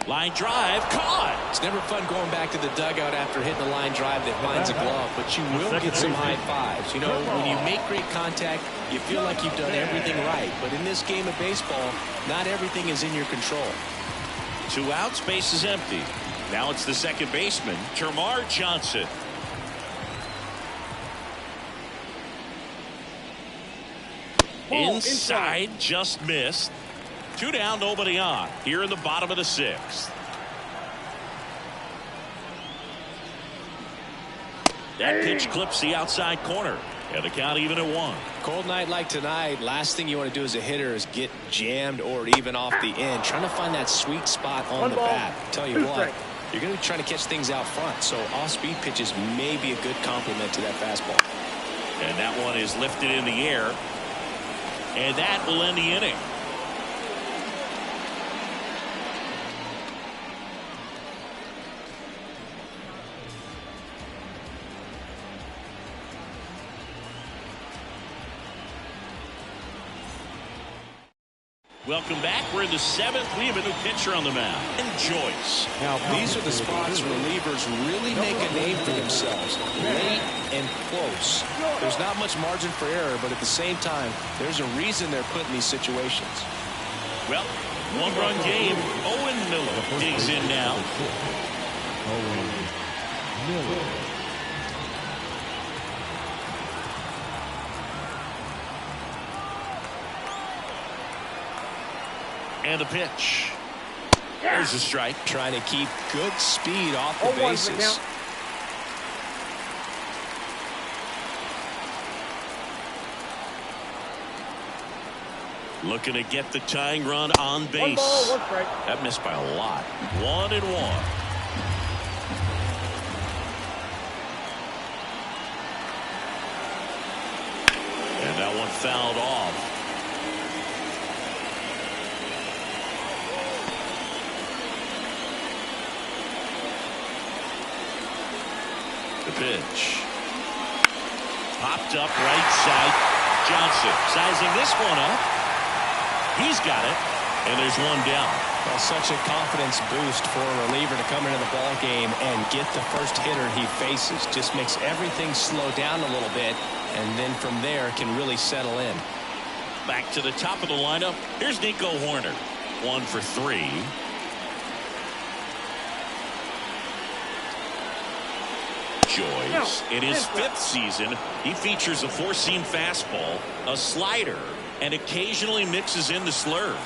Line drive, caught. It's never fun going back to the dugout after hitting a line drive that finds a glove, but you will get some high fives. You know, when you make great contact, you feel like you've done everything right. But in this game of baseball, not everything is in your control. 2 outs, base is empty. Now it's the second baseman, Termarr Johnson. Inside, just missed. 2 down, nobody on. Here in the bottom of the 6th. That pitch clips the outside corner. And the count even at 1. Cold night like tonight, last thing you want to do as a hitter is get jammed or even off the end. Trying to find that sweet spot on the bat. Tell you what, you're going to be trying to catch things out front. So off-speed pitches may be a good complement to that fastball. And that one is lifted in the air. And that will end the inning. Welcome back. We're in the 7th. We have a new pitcher on the mound. And Joyce. Now, these are the spots relievers really make a name for themselves. Late and close. There's not much margin for error, but at the same time, there's a reason they're put in these situations. Well, 1-run game. Owen Miller digs in now. Owen Miller. And a pitch. There's a strike. Trying to keep good speed off the bases. Looking to get the tying run on base. That missed by a lot. 1-1. And that one fouled off. The pitch. Popped up right side. Johnson sizing this one up. He's got it. And there's 1 down. Well, such a confidence boost for a reliever to come into the ball game and get the first hitter he faces. Just makes everything slow down a little bit, and then from there can really settle in. Back to the top of the lineup. Here's Nico Hoerner. 1 for 3. Brewers. In his 5th season, he features a 4-seam fastball, a slider, and occasionally mixes in the slurve.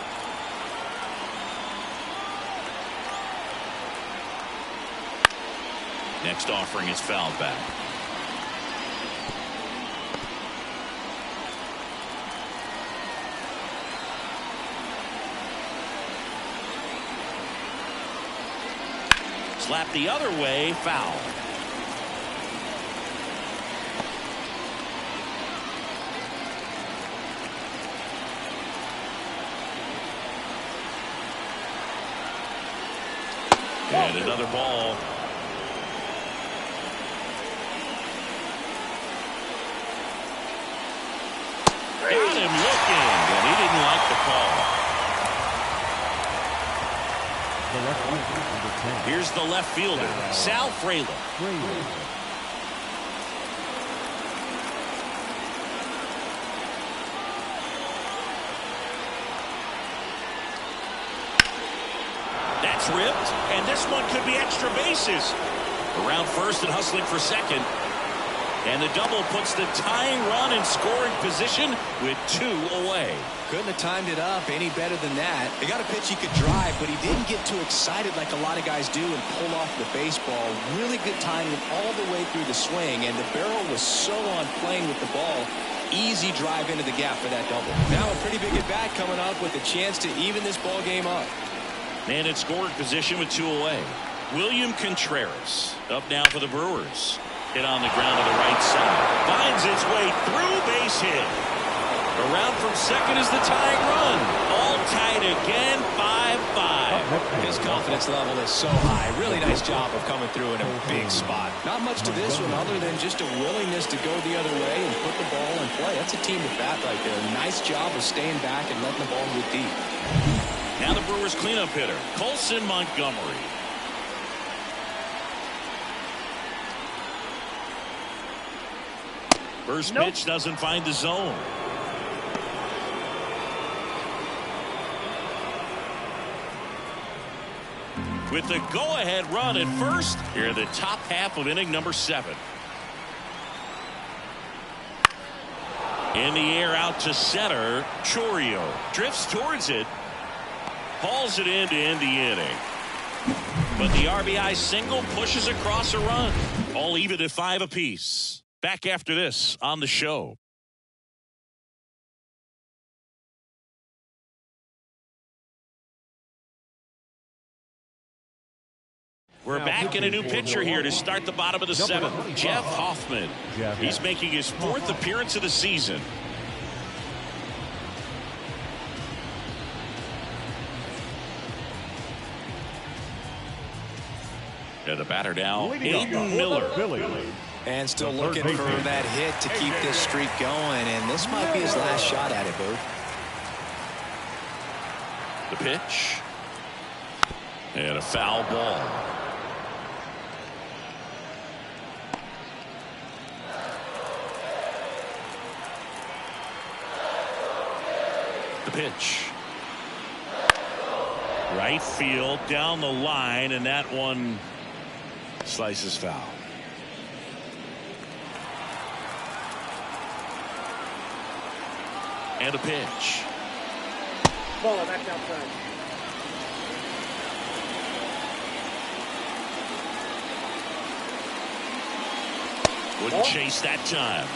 Next offering is fouled back. Slap the other way, foul. And another ball. Got him looking, and he didn't like the call. Here's the left fielder, Sal Frelick. That's ripped, and this one could be extra bases. Around first and hustling for second. And the double puts the tying run in scoring position with 2 away. Couldn't have timed it up any better than that. They got a pitch he could drive, but he didn't get too excited like a lot of guys do and pull off the baseball. Really good timing all the way through the swing, and the barrel was so on playing with the ball. Easy drive into the gap for that double. Now a pretty big at bat coming up with a chance to even this ball game up. Man in scoring position with 2 away. William Contreras up now for the Brewers. Hit on the ground to the right side. Finds its way through, base hit. Around from second is the tying run. All tied again, 5-5. His confidence level is so high. Really nice job of coming through in a big spot. Not much to this one other than just a willingness to go the other way and put the ball in play. That's a team at bat right there. Nice job of staying back and letting the ball move deep. Now the Brewers cleanup hitter, Colson Montgomery. First pitch doesn't find the zone. With the go-ahead run at first, here in the top half of inning number 7. In the air out to center, Chourio drifts towards it, hauls it in to end the inning. But the RBI single pushes across a run. All even at 5 apiece. Back after this on the show. We're back in a new pitcher here to start the bottom of the 7th. Jeff Hoffman. He's making his 4th appearance of the season. And the batter now, Aiden Miller. And still looking for that hit to keep this streak going. And this might be his last shot at it, Boo. The pitch. And a foul ball. The pitch. Right field down the line, and that one slices foul. And a pitch. Ball back outside. Wouldn't chase that time.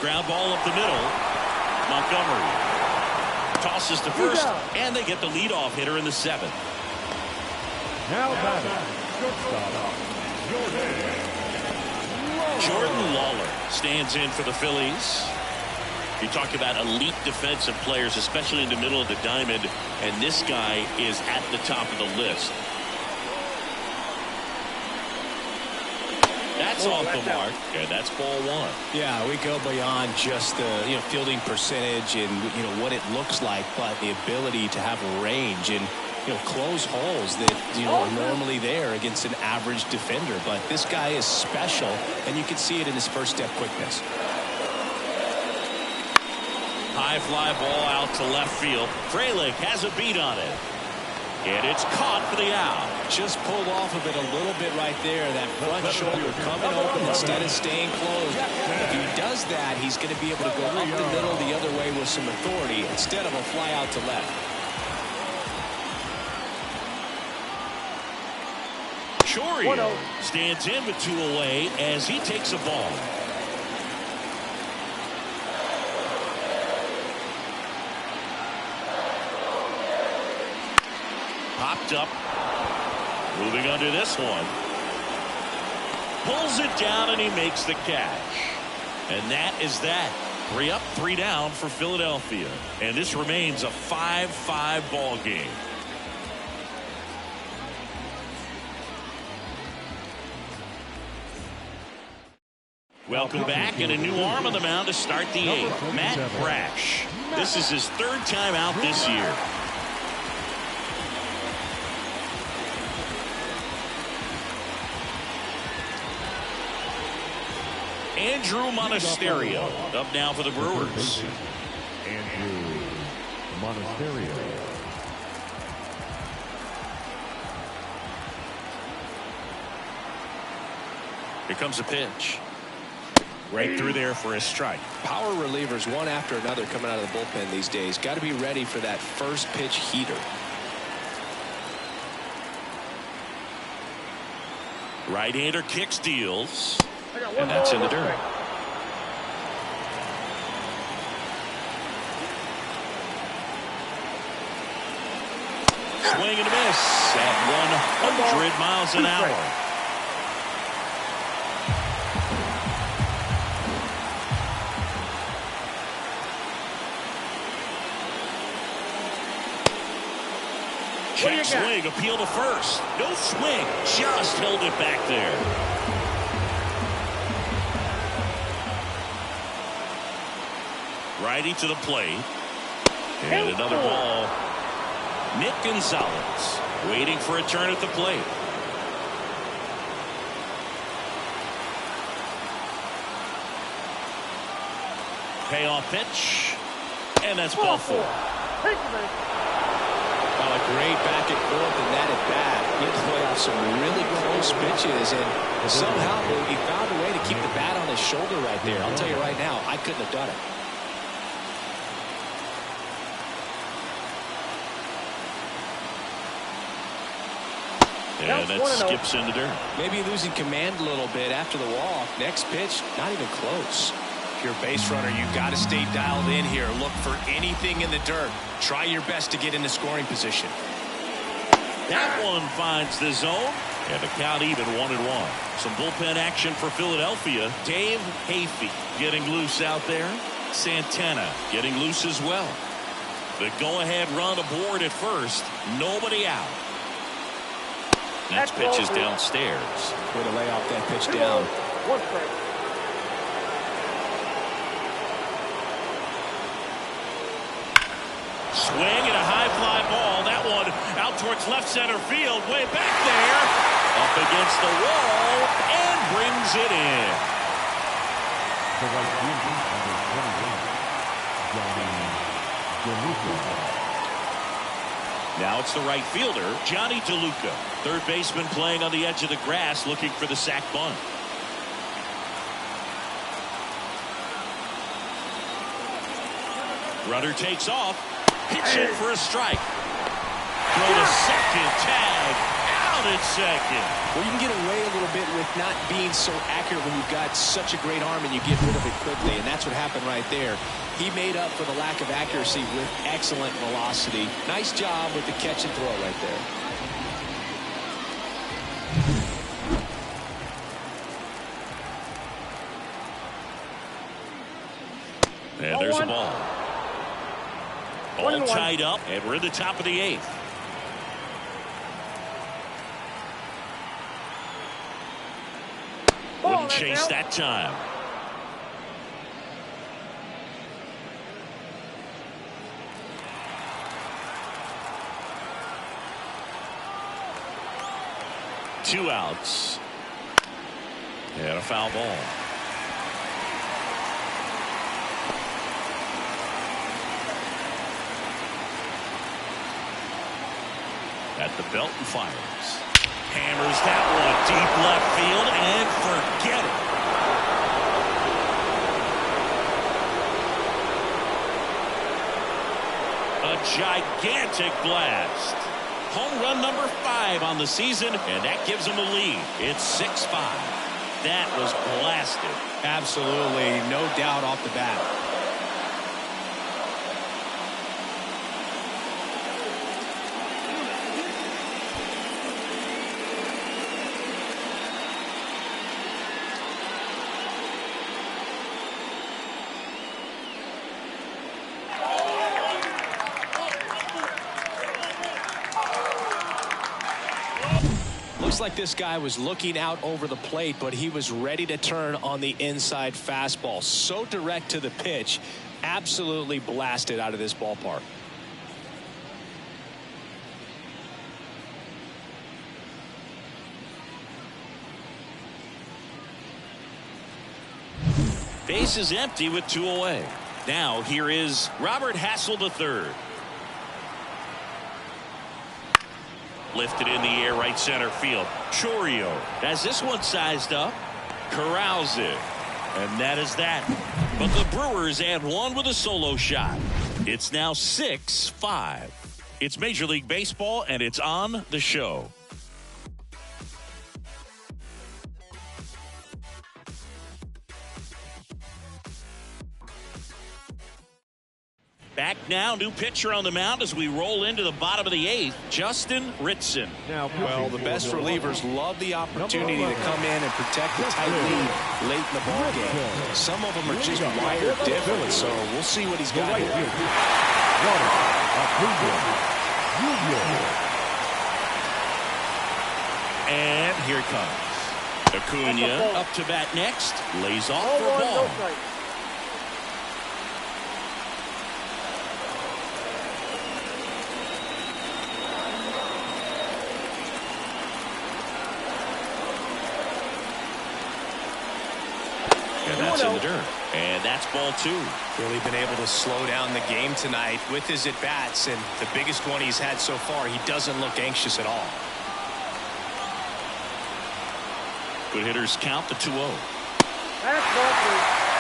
Ground ball up the middle. Montgomery tosses to first, and they get the leadoff hitter in the 7th. Now batting, shortstop, Jordan Lawler stands in for the Phillies. You talk about elite defensive players, especially in the middle of the diamond, and this guy is at the top of the list. That's off the mark. Yeah, that's ball 1. Yeah, we go beyond just the fielding percentage and what it looks like, but the ability to have range and close holes that are normally there against an average defender. But this guy is special, and you can see it in his first step quickness. high fly ball out to left field. Frelick has a beat on it. And it's caught for the out. Just pulled off of it a little bit right there. That front shoulder coming open instead of staying closed. If he does that, he's going to be able to go up the middle the other way with some authority instead of a fly out to left. Chorio stands in with 2 away as he takes a ball. Popped up. Moving under this one. Pulls it down and he makes the catch. And that is that. 3 up, 3 down for Philadelphia. And this remains a 5-5 ball game. Welcome back, and a new arm on the mound to start the 8th. Matt Brash. This is his 3rd time out this year. Andrew Monasterio up now for the Brewers. Andrew Monasterio. Here comes a pitch. Right through there for a strike. Power relievers one after another coming out of the bullpen these days. Got to be ready for that first pitch heater. Right-hander kicks, deals. And that's in the dirt. Swing and a miss at 100 miles an hour. Check swing, appeal to first. No swing, just held it back there. Righty to the plate. And another ball. Nick Gonzalez waiting for a turn at the plate. Payoff pitch. And that's ball 4. Well, a great back and forth in that at bat. He played off some really close pitches, and somehow he found a way to keep the bat on his shoulder right there. I'll tell you right now, I couldn't have done it. And that skips into dirt. Maybe losing command a little bit after the walk. Next pitch, not even close. If you're a base runner, you've got to stay dialed in here. Look for anything in the dirt. Try your best to get into scoring position. That one finds the zone, and the count even 1-1. Some bullpen action for Philadelphia. Dave Hafey getting loose out there. Santana getting loose as well. The go-ahead run aboard at first. Nobody out. Next pitch is downstairs. Way to lay off that pitch down. Swing and a high fly ball. That one out towards left center field. Way back there. Up against the wall and brings it in. The right fielder, number 21, Johnny DeLuca. Now it's the right fielder, Johnny DeLuca. Third baseman playing on the edge of the grass looking for the sac bunt. Runner takes off. Hits it for a strike. Throw to second. Tag. Out at second. Well, you can get away a little bit with not being so accurate when you've got such a great arm and you get rid of it quickly. And that's what happened right there. He made up for the lack of accuracy with excellent velocity. Nice job with the catch and throw right there. And there's a ball. All tied up, and we're in the top of the 8th. Wouldn't chase that time. Two outs. And a foul ball. At the belt and fires. Hammers that one deep left field and forget it. A gigantic blast. Home run number 5 on the season, and that gives them a lead. It's 6-5. That was blasted. Absolutely, no doubt off the bat. Looks like this guy was looking out over the plate, but he was ready to turn on the inside fastball. So direct to the pitch, absolutely blasted out of this ballpark. Base is empty with 2 away. Now here is Robert Hassel III. Lifted in the air, right center field. Chorio has this one sized up. Corrals it. And that is that. But the Brewers add 1 with a solo shot. It's now 6-5. It's Major League Baseball, and it's on the show. Back now, new pitcher on the mound as we roll into the bottom of the 8th, Justin Ritson. Well, the best relievers love the opportunity to come in and protect the tight lead late in the ball game. Some of them are just wired different, so we'll see what he's got here. And here it comes. Acuna up to bat next, lays off for a ball. That's in the dirt. And that's ball 2. Really been able to slow down the game tonight with his at-bats, and the biggest one he's had so far, he doesn't look anxious at all. Good hitters count the 2-0. That's ball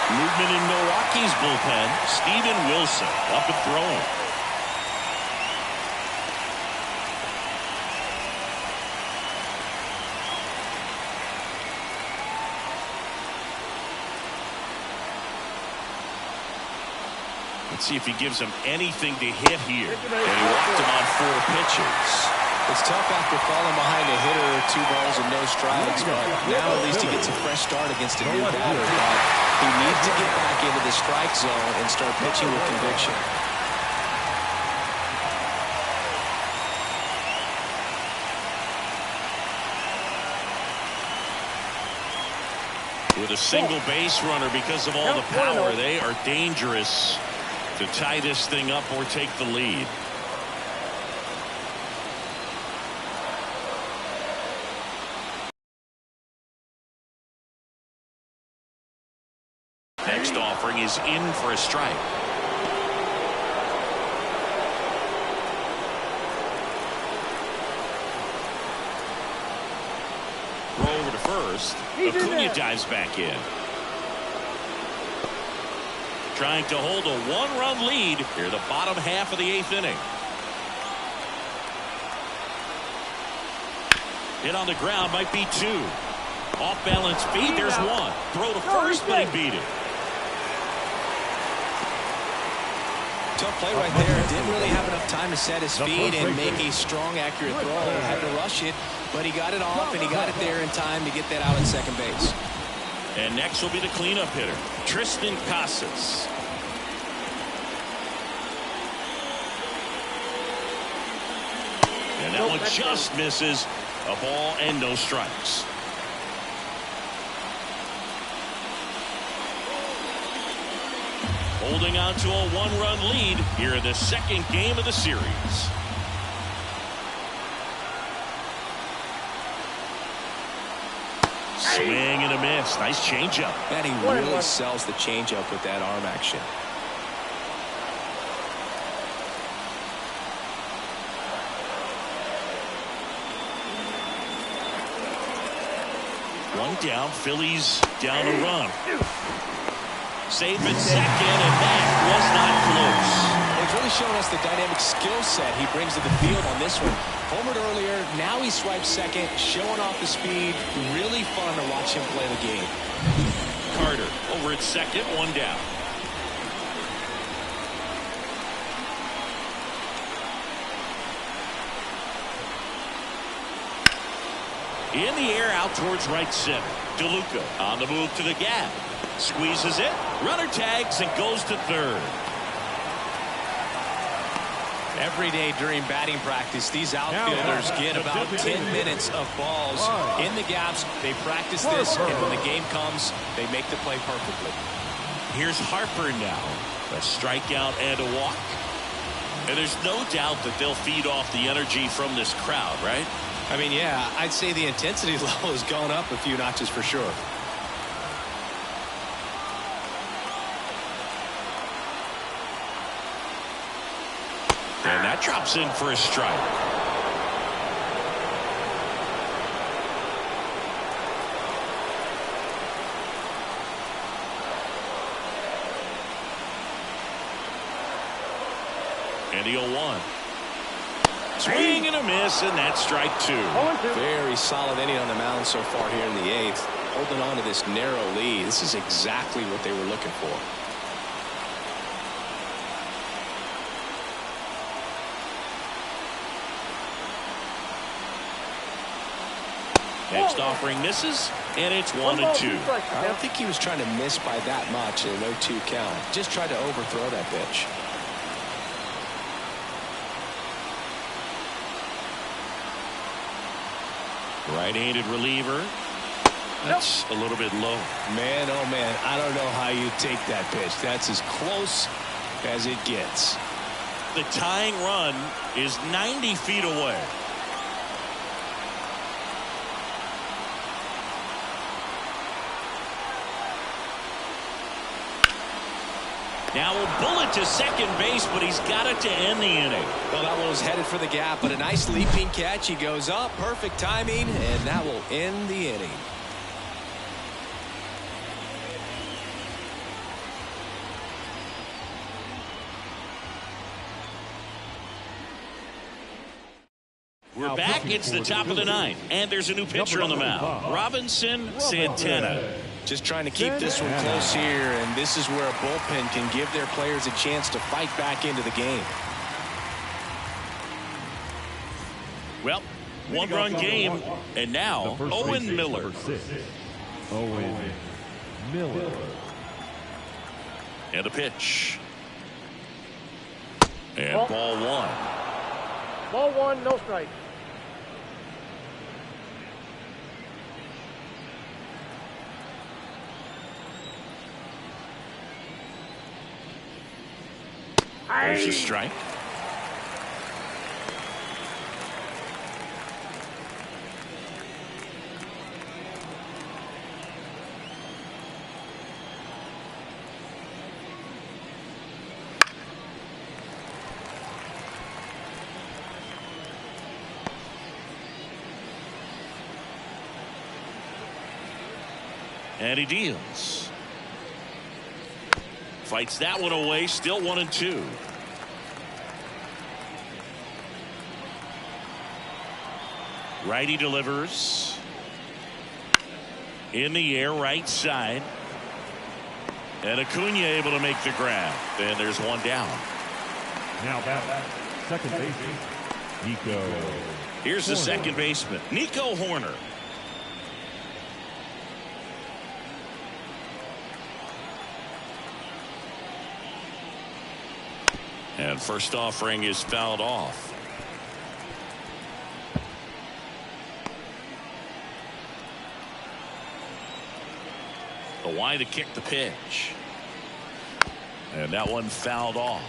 3. Movement in Milwaukee's bullpen. Steven Wilson up and throwing. Let's see if he gives him anything to hit here. And he walked him on 4 pitches. It's tough after falling behind a hitter, 2 balls and no strikes, but now at least he gets a fresh start against a new batter. But he needs to get back into the strike zone and start pitching with conviction. With a single base runner because of all the power, they are dangerous to tie this thing up or take the lead. Next offering is in for a strike. Throw over to first. Acuna dives back in. Trying to hold a 1-run lead here the bottom half of the 8th inning. Hit on the ground, might be 2. Off balance feed, there's 1. Throw to first, but he beat it. Tough play right there. Didn't really have enough time to set his feet and make a strong, accurate throw. Had to rush it, but he got it off, and he got it there in time to get that out at second base. And next will be the cleanup hitter, Tristan Casas. And that one just misses. A ball and no strikes. Holding on to a 1-run lead here in the 2nd game of the series. Swing and a miss. Nice changeup. And he really sells the changeup with that arm action. One down. Phillies down a run. Safe at second, and that was not close. It's really showing us the dynamic skill set he brings to the field on this one. Homered earlier, now he swipes second, showing off the speed. Really fun to watch him play the game. Carter over at second, one down. In the air out towards right center. DeLuca on the move to the gap. Squeezes it. Runner tags and goes to third. Every day during batting practice, these outfielders get about 10 minutes of balls in the gaps. They practice this, and when the game comes, they make the play perfectly. Here's Harper now. A strikeout and a walk. And there's no doubt that they'll feed off the energy from this crowd, right? I mean, yeah, I'd say the intensity level has gone up a few notches for sure. And that drops in for a strike. And the 0-1. Swing and a miss, and that's strike two. Very solid inning on the mound so far here in the 8th. Holding on to this narrow lead. This is exactly what they were looking for. Next offering misses, and it's 1-2. I don't think he was trying to miss by that much in an 0-2 count. Just tried to overthrow that pitch. Right-handed reliever. That's a little bit low. Man, oh man, I don't know how you take that pitch. That's as close as it gets. The tying run is 90 feet away. Now a bullet to second base, but he's got it to end the inning. Well, that one was headed for the gap, but a nice leaping catch. He goes up, perfect timing, and that will end the inning. We're back. It's the top of the 9th, and there's a new pitcher on the mound. Robinson Santana. Just trying to keep this one close here, and this is where a bullpen can give their players a chance to fight back into the game. Well, one-run game, and now Owen Miller. Owen Miller. And a pitch. And ball one. Ball one, no strike. There's a strike. And he deals. Fights that one away. Still 1-2. Righty delivers. In the air, right side. And Acuna able to make the grab. And there's one down. Now back, second baseman, Nico. Here's the second baseman, Nico Horner. And first offering is fouled off. Why to kick the pitch. And that one fouled off.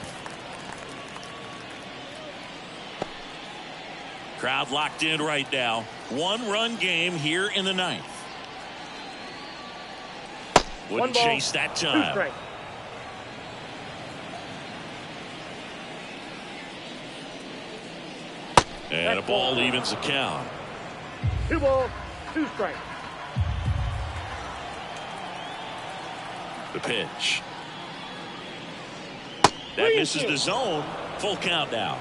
Crowd locked in right now. One-run game here in the 9th. Wouldn't chase that time. And a ball evens the count. 2 balls, 2 strikes. The pitch. That misses the zone. Full count now.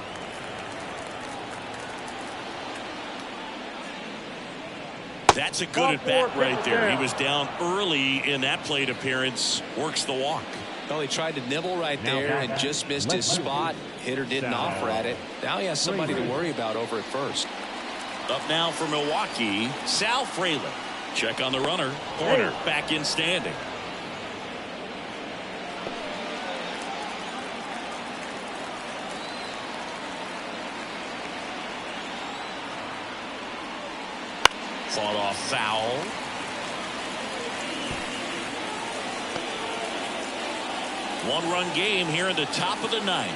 That's a good at bat right there. He was down early in that plate appearance. Works the walk. Well, he tried to nibble right there and just missed his spot. Hitter didn't offer at it. Now he has somebody to worry about over at first. Up now for Milwaukee, Sal Frelick. Check on the runner. Corner back in standing. Fought off foul. One-run game here in the top of the ninth.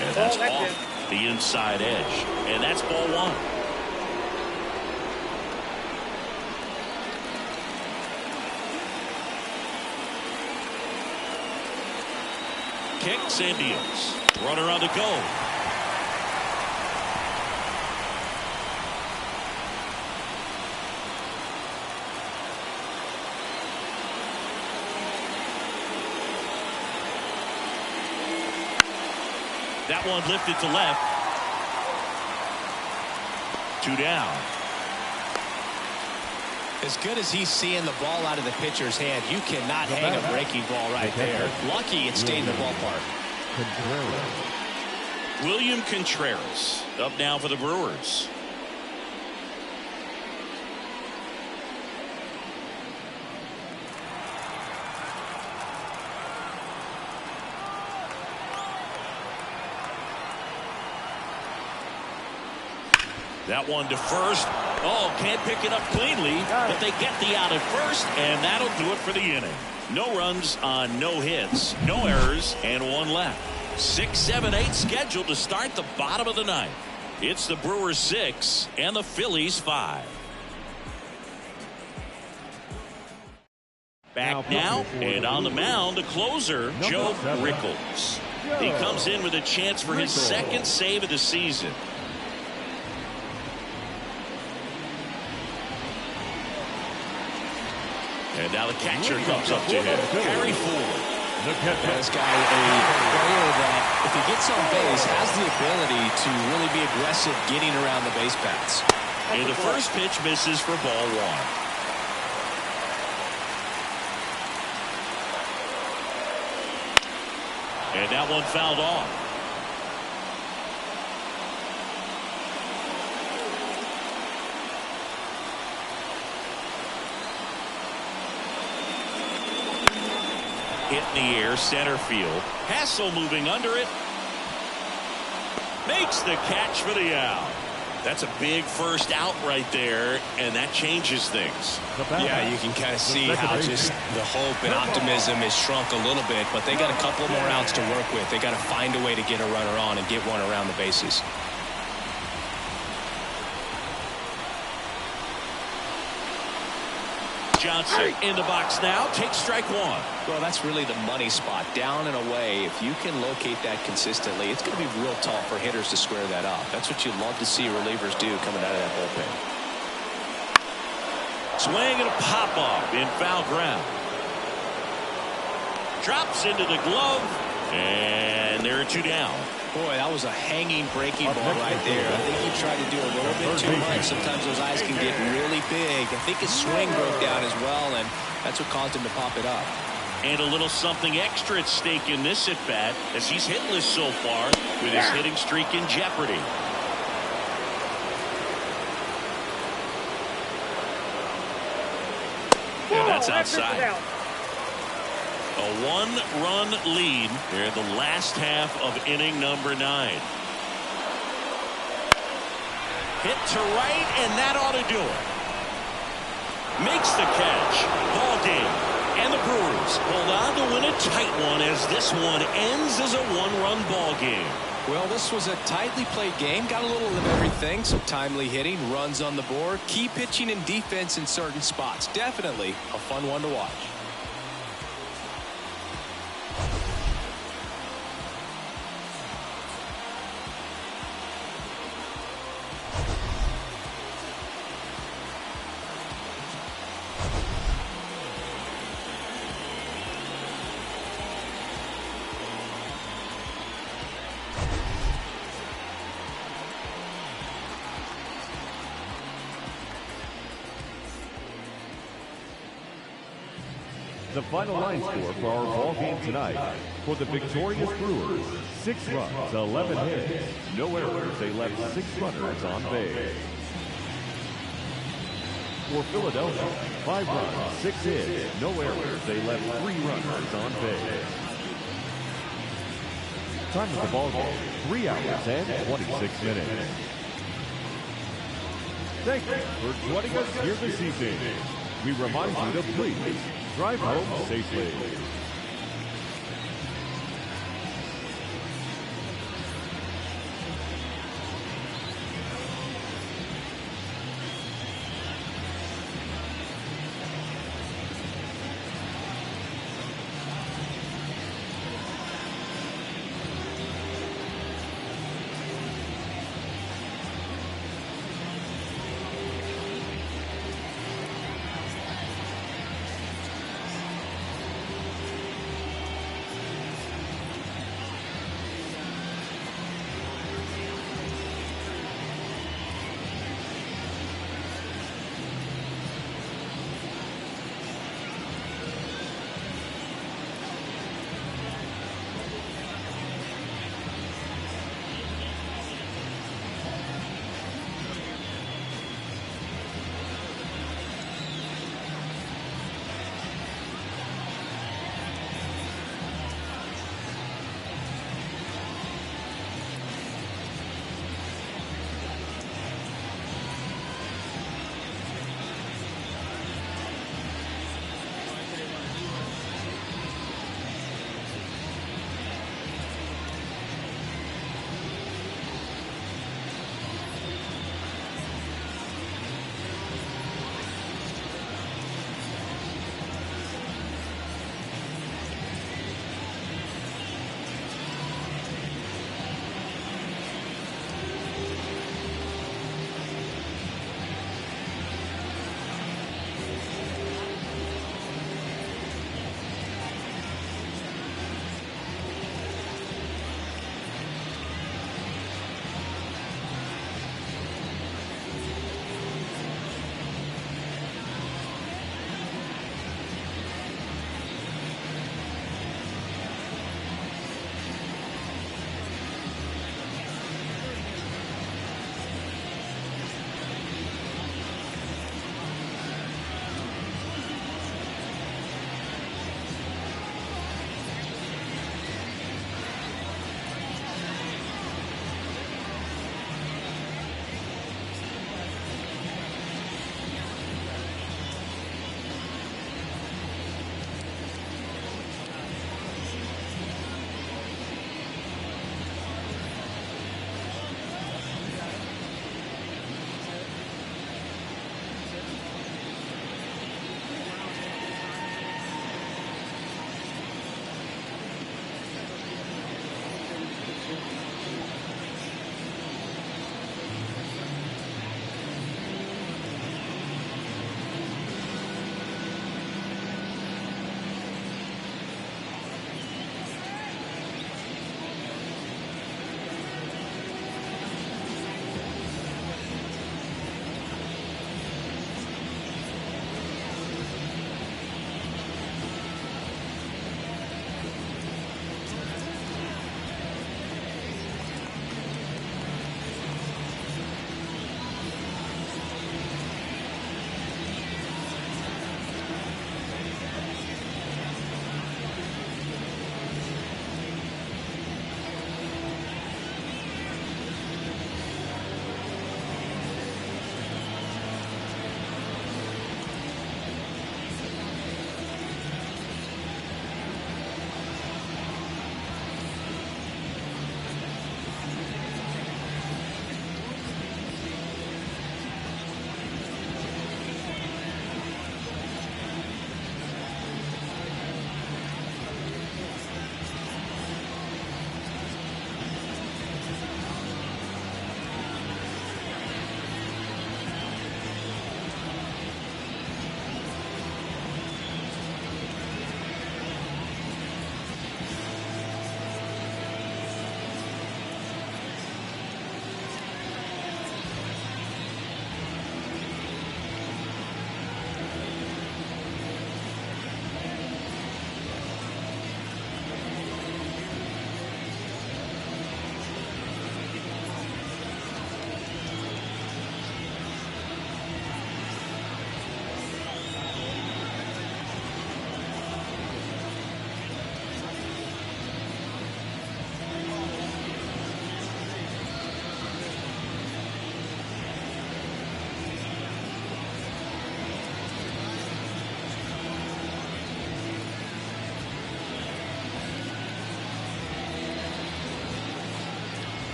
And that's off the inside edge. And that's ball one. Kicks and deals. Runner on the go. That one lifted to left. 2 down. As good as he's seeing the ball out of the pitcher's hand, you cannot hang a breaking ball right there. Lucky it stayed in the ballpark. William Contreras up now for the Brewers. That one to first. Oh, can't pick it up cleanly, but they get the out at first, and that'll do it for the inning. No runs on no hits, no errors, and one left. 6, 7, 8 scheduled to start the bottom of the ninth. It's the Brewers 6 and the Phillies 5. Back now, and on the mound, the closer, Joe Rickles. He comes in with a chance for his second save of the season. And now the catcher comes up to him. Harry Ford. This guy, a player that, if he gets on base, has the ability to really be aggressive getting around the base paths. And the first pitch misses for ball one. And that one fouled off. Hit in the air, center field. Hassel moving under it. Makes the catch for the out. That's a big first out right there, and that changes things. Yeah, you can kind of see how just the hope and optimism is shrunk a little bit, but they got a couple more outs to work with. They got to find a way to get a runner on and get one around the bases. Johnson in the box now. Takes strike one. Well, that's really the money spot. Down and away. If you can locate that consistently, it's going to be real tough for hitters to square that up. That's what you love to see relievers do coming out of that bullpen. Swing and a pop-up in foul ground. Drops into the glove. And there are 2 down. Boy, that was a hanging breaking ball right there. I think he tried to do a little bit too much. Sometimes those eyes can get really big. I think his swing broke down as well, and that's what caused him to pop it up. And a little something extra at stake in this at-bat, as he's hitless so far with his hitting streak in jeopardy. And that's outside. A 1-run lead here in the last half of inning number 9. Hit to right, and that ought to do it. Makes the catch. Ball game. And the Brewers hold on to win a tight one as this one ends as a 1-run ball game. Well, this was a tightly played game. Got a little of everything. Some timely hitting, runs on the board, key pitching and defense in certain spots. Definitely a fun one to watch. The final line score for our ball game tonight: for the victorious Brewers, 6 runs, 11 hits, no errors. They left 6 runners on base. For Philadelphia, 5 runs, 6 hits, no errors. They left 3 runners on base. Time of the ball game: 3 hours and 26 minutes. Thank you for joining us here this evening. We remind you to please drive home safely.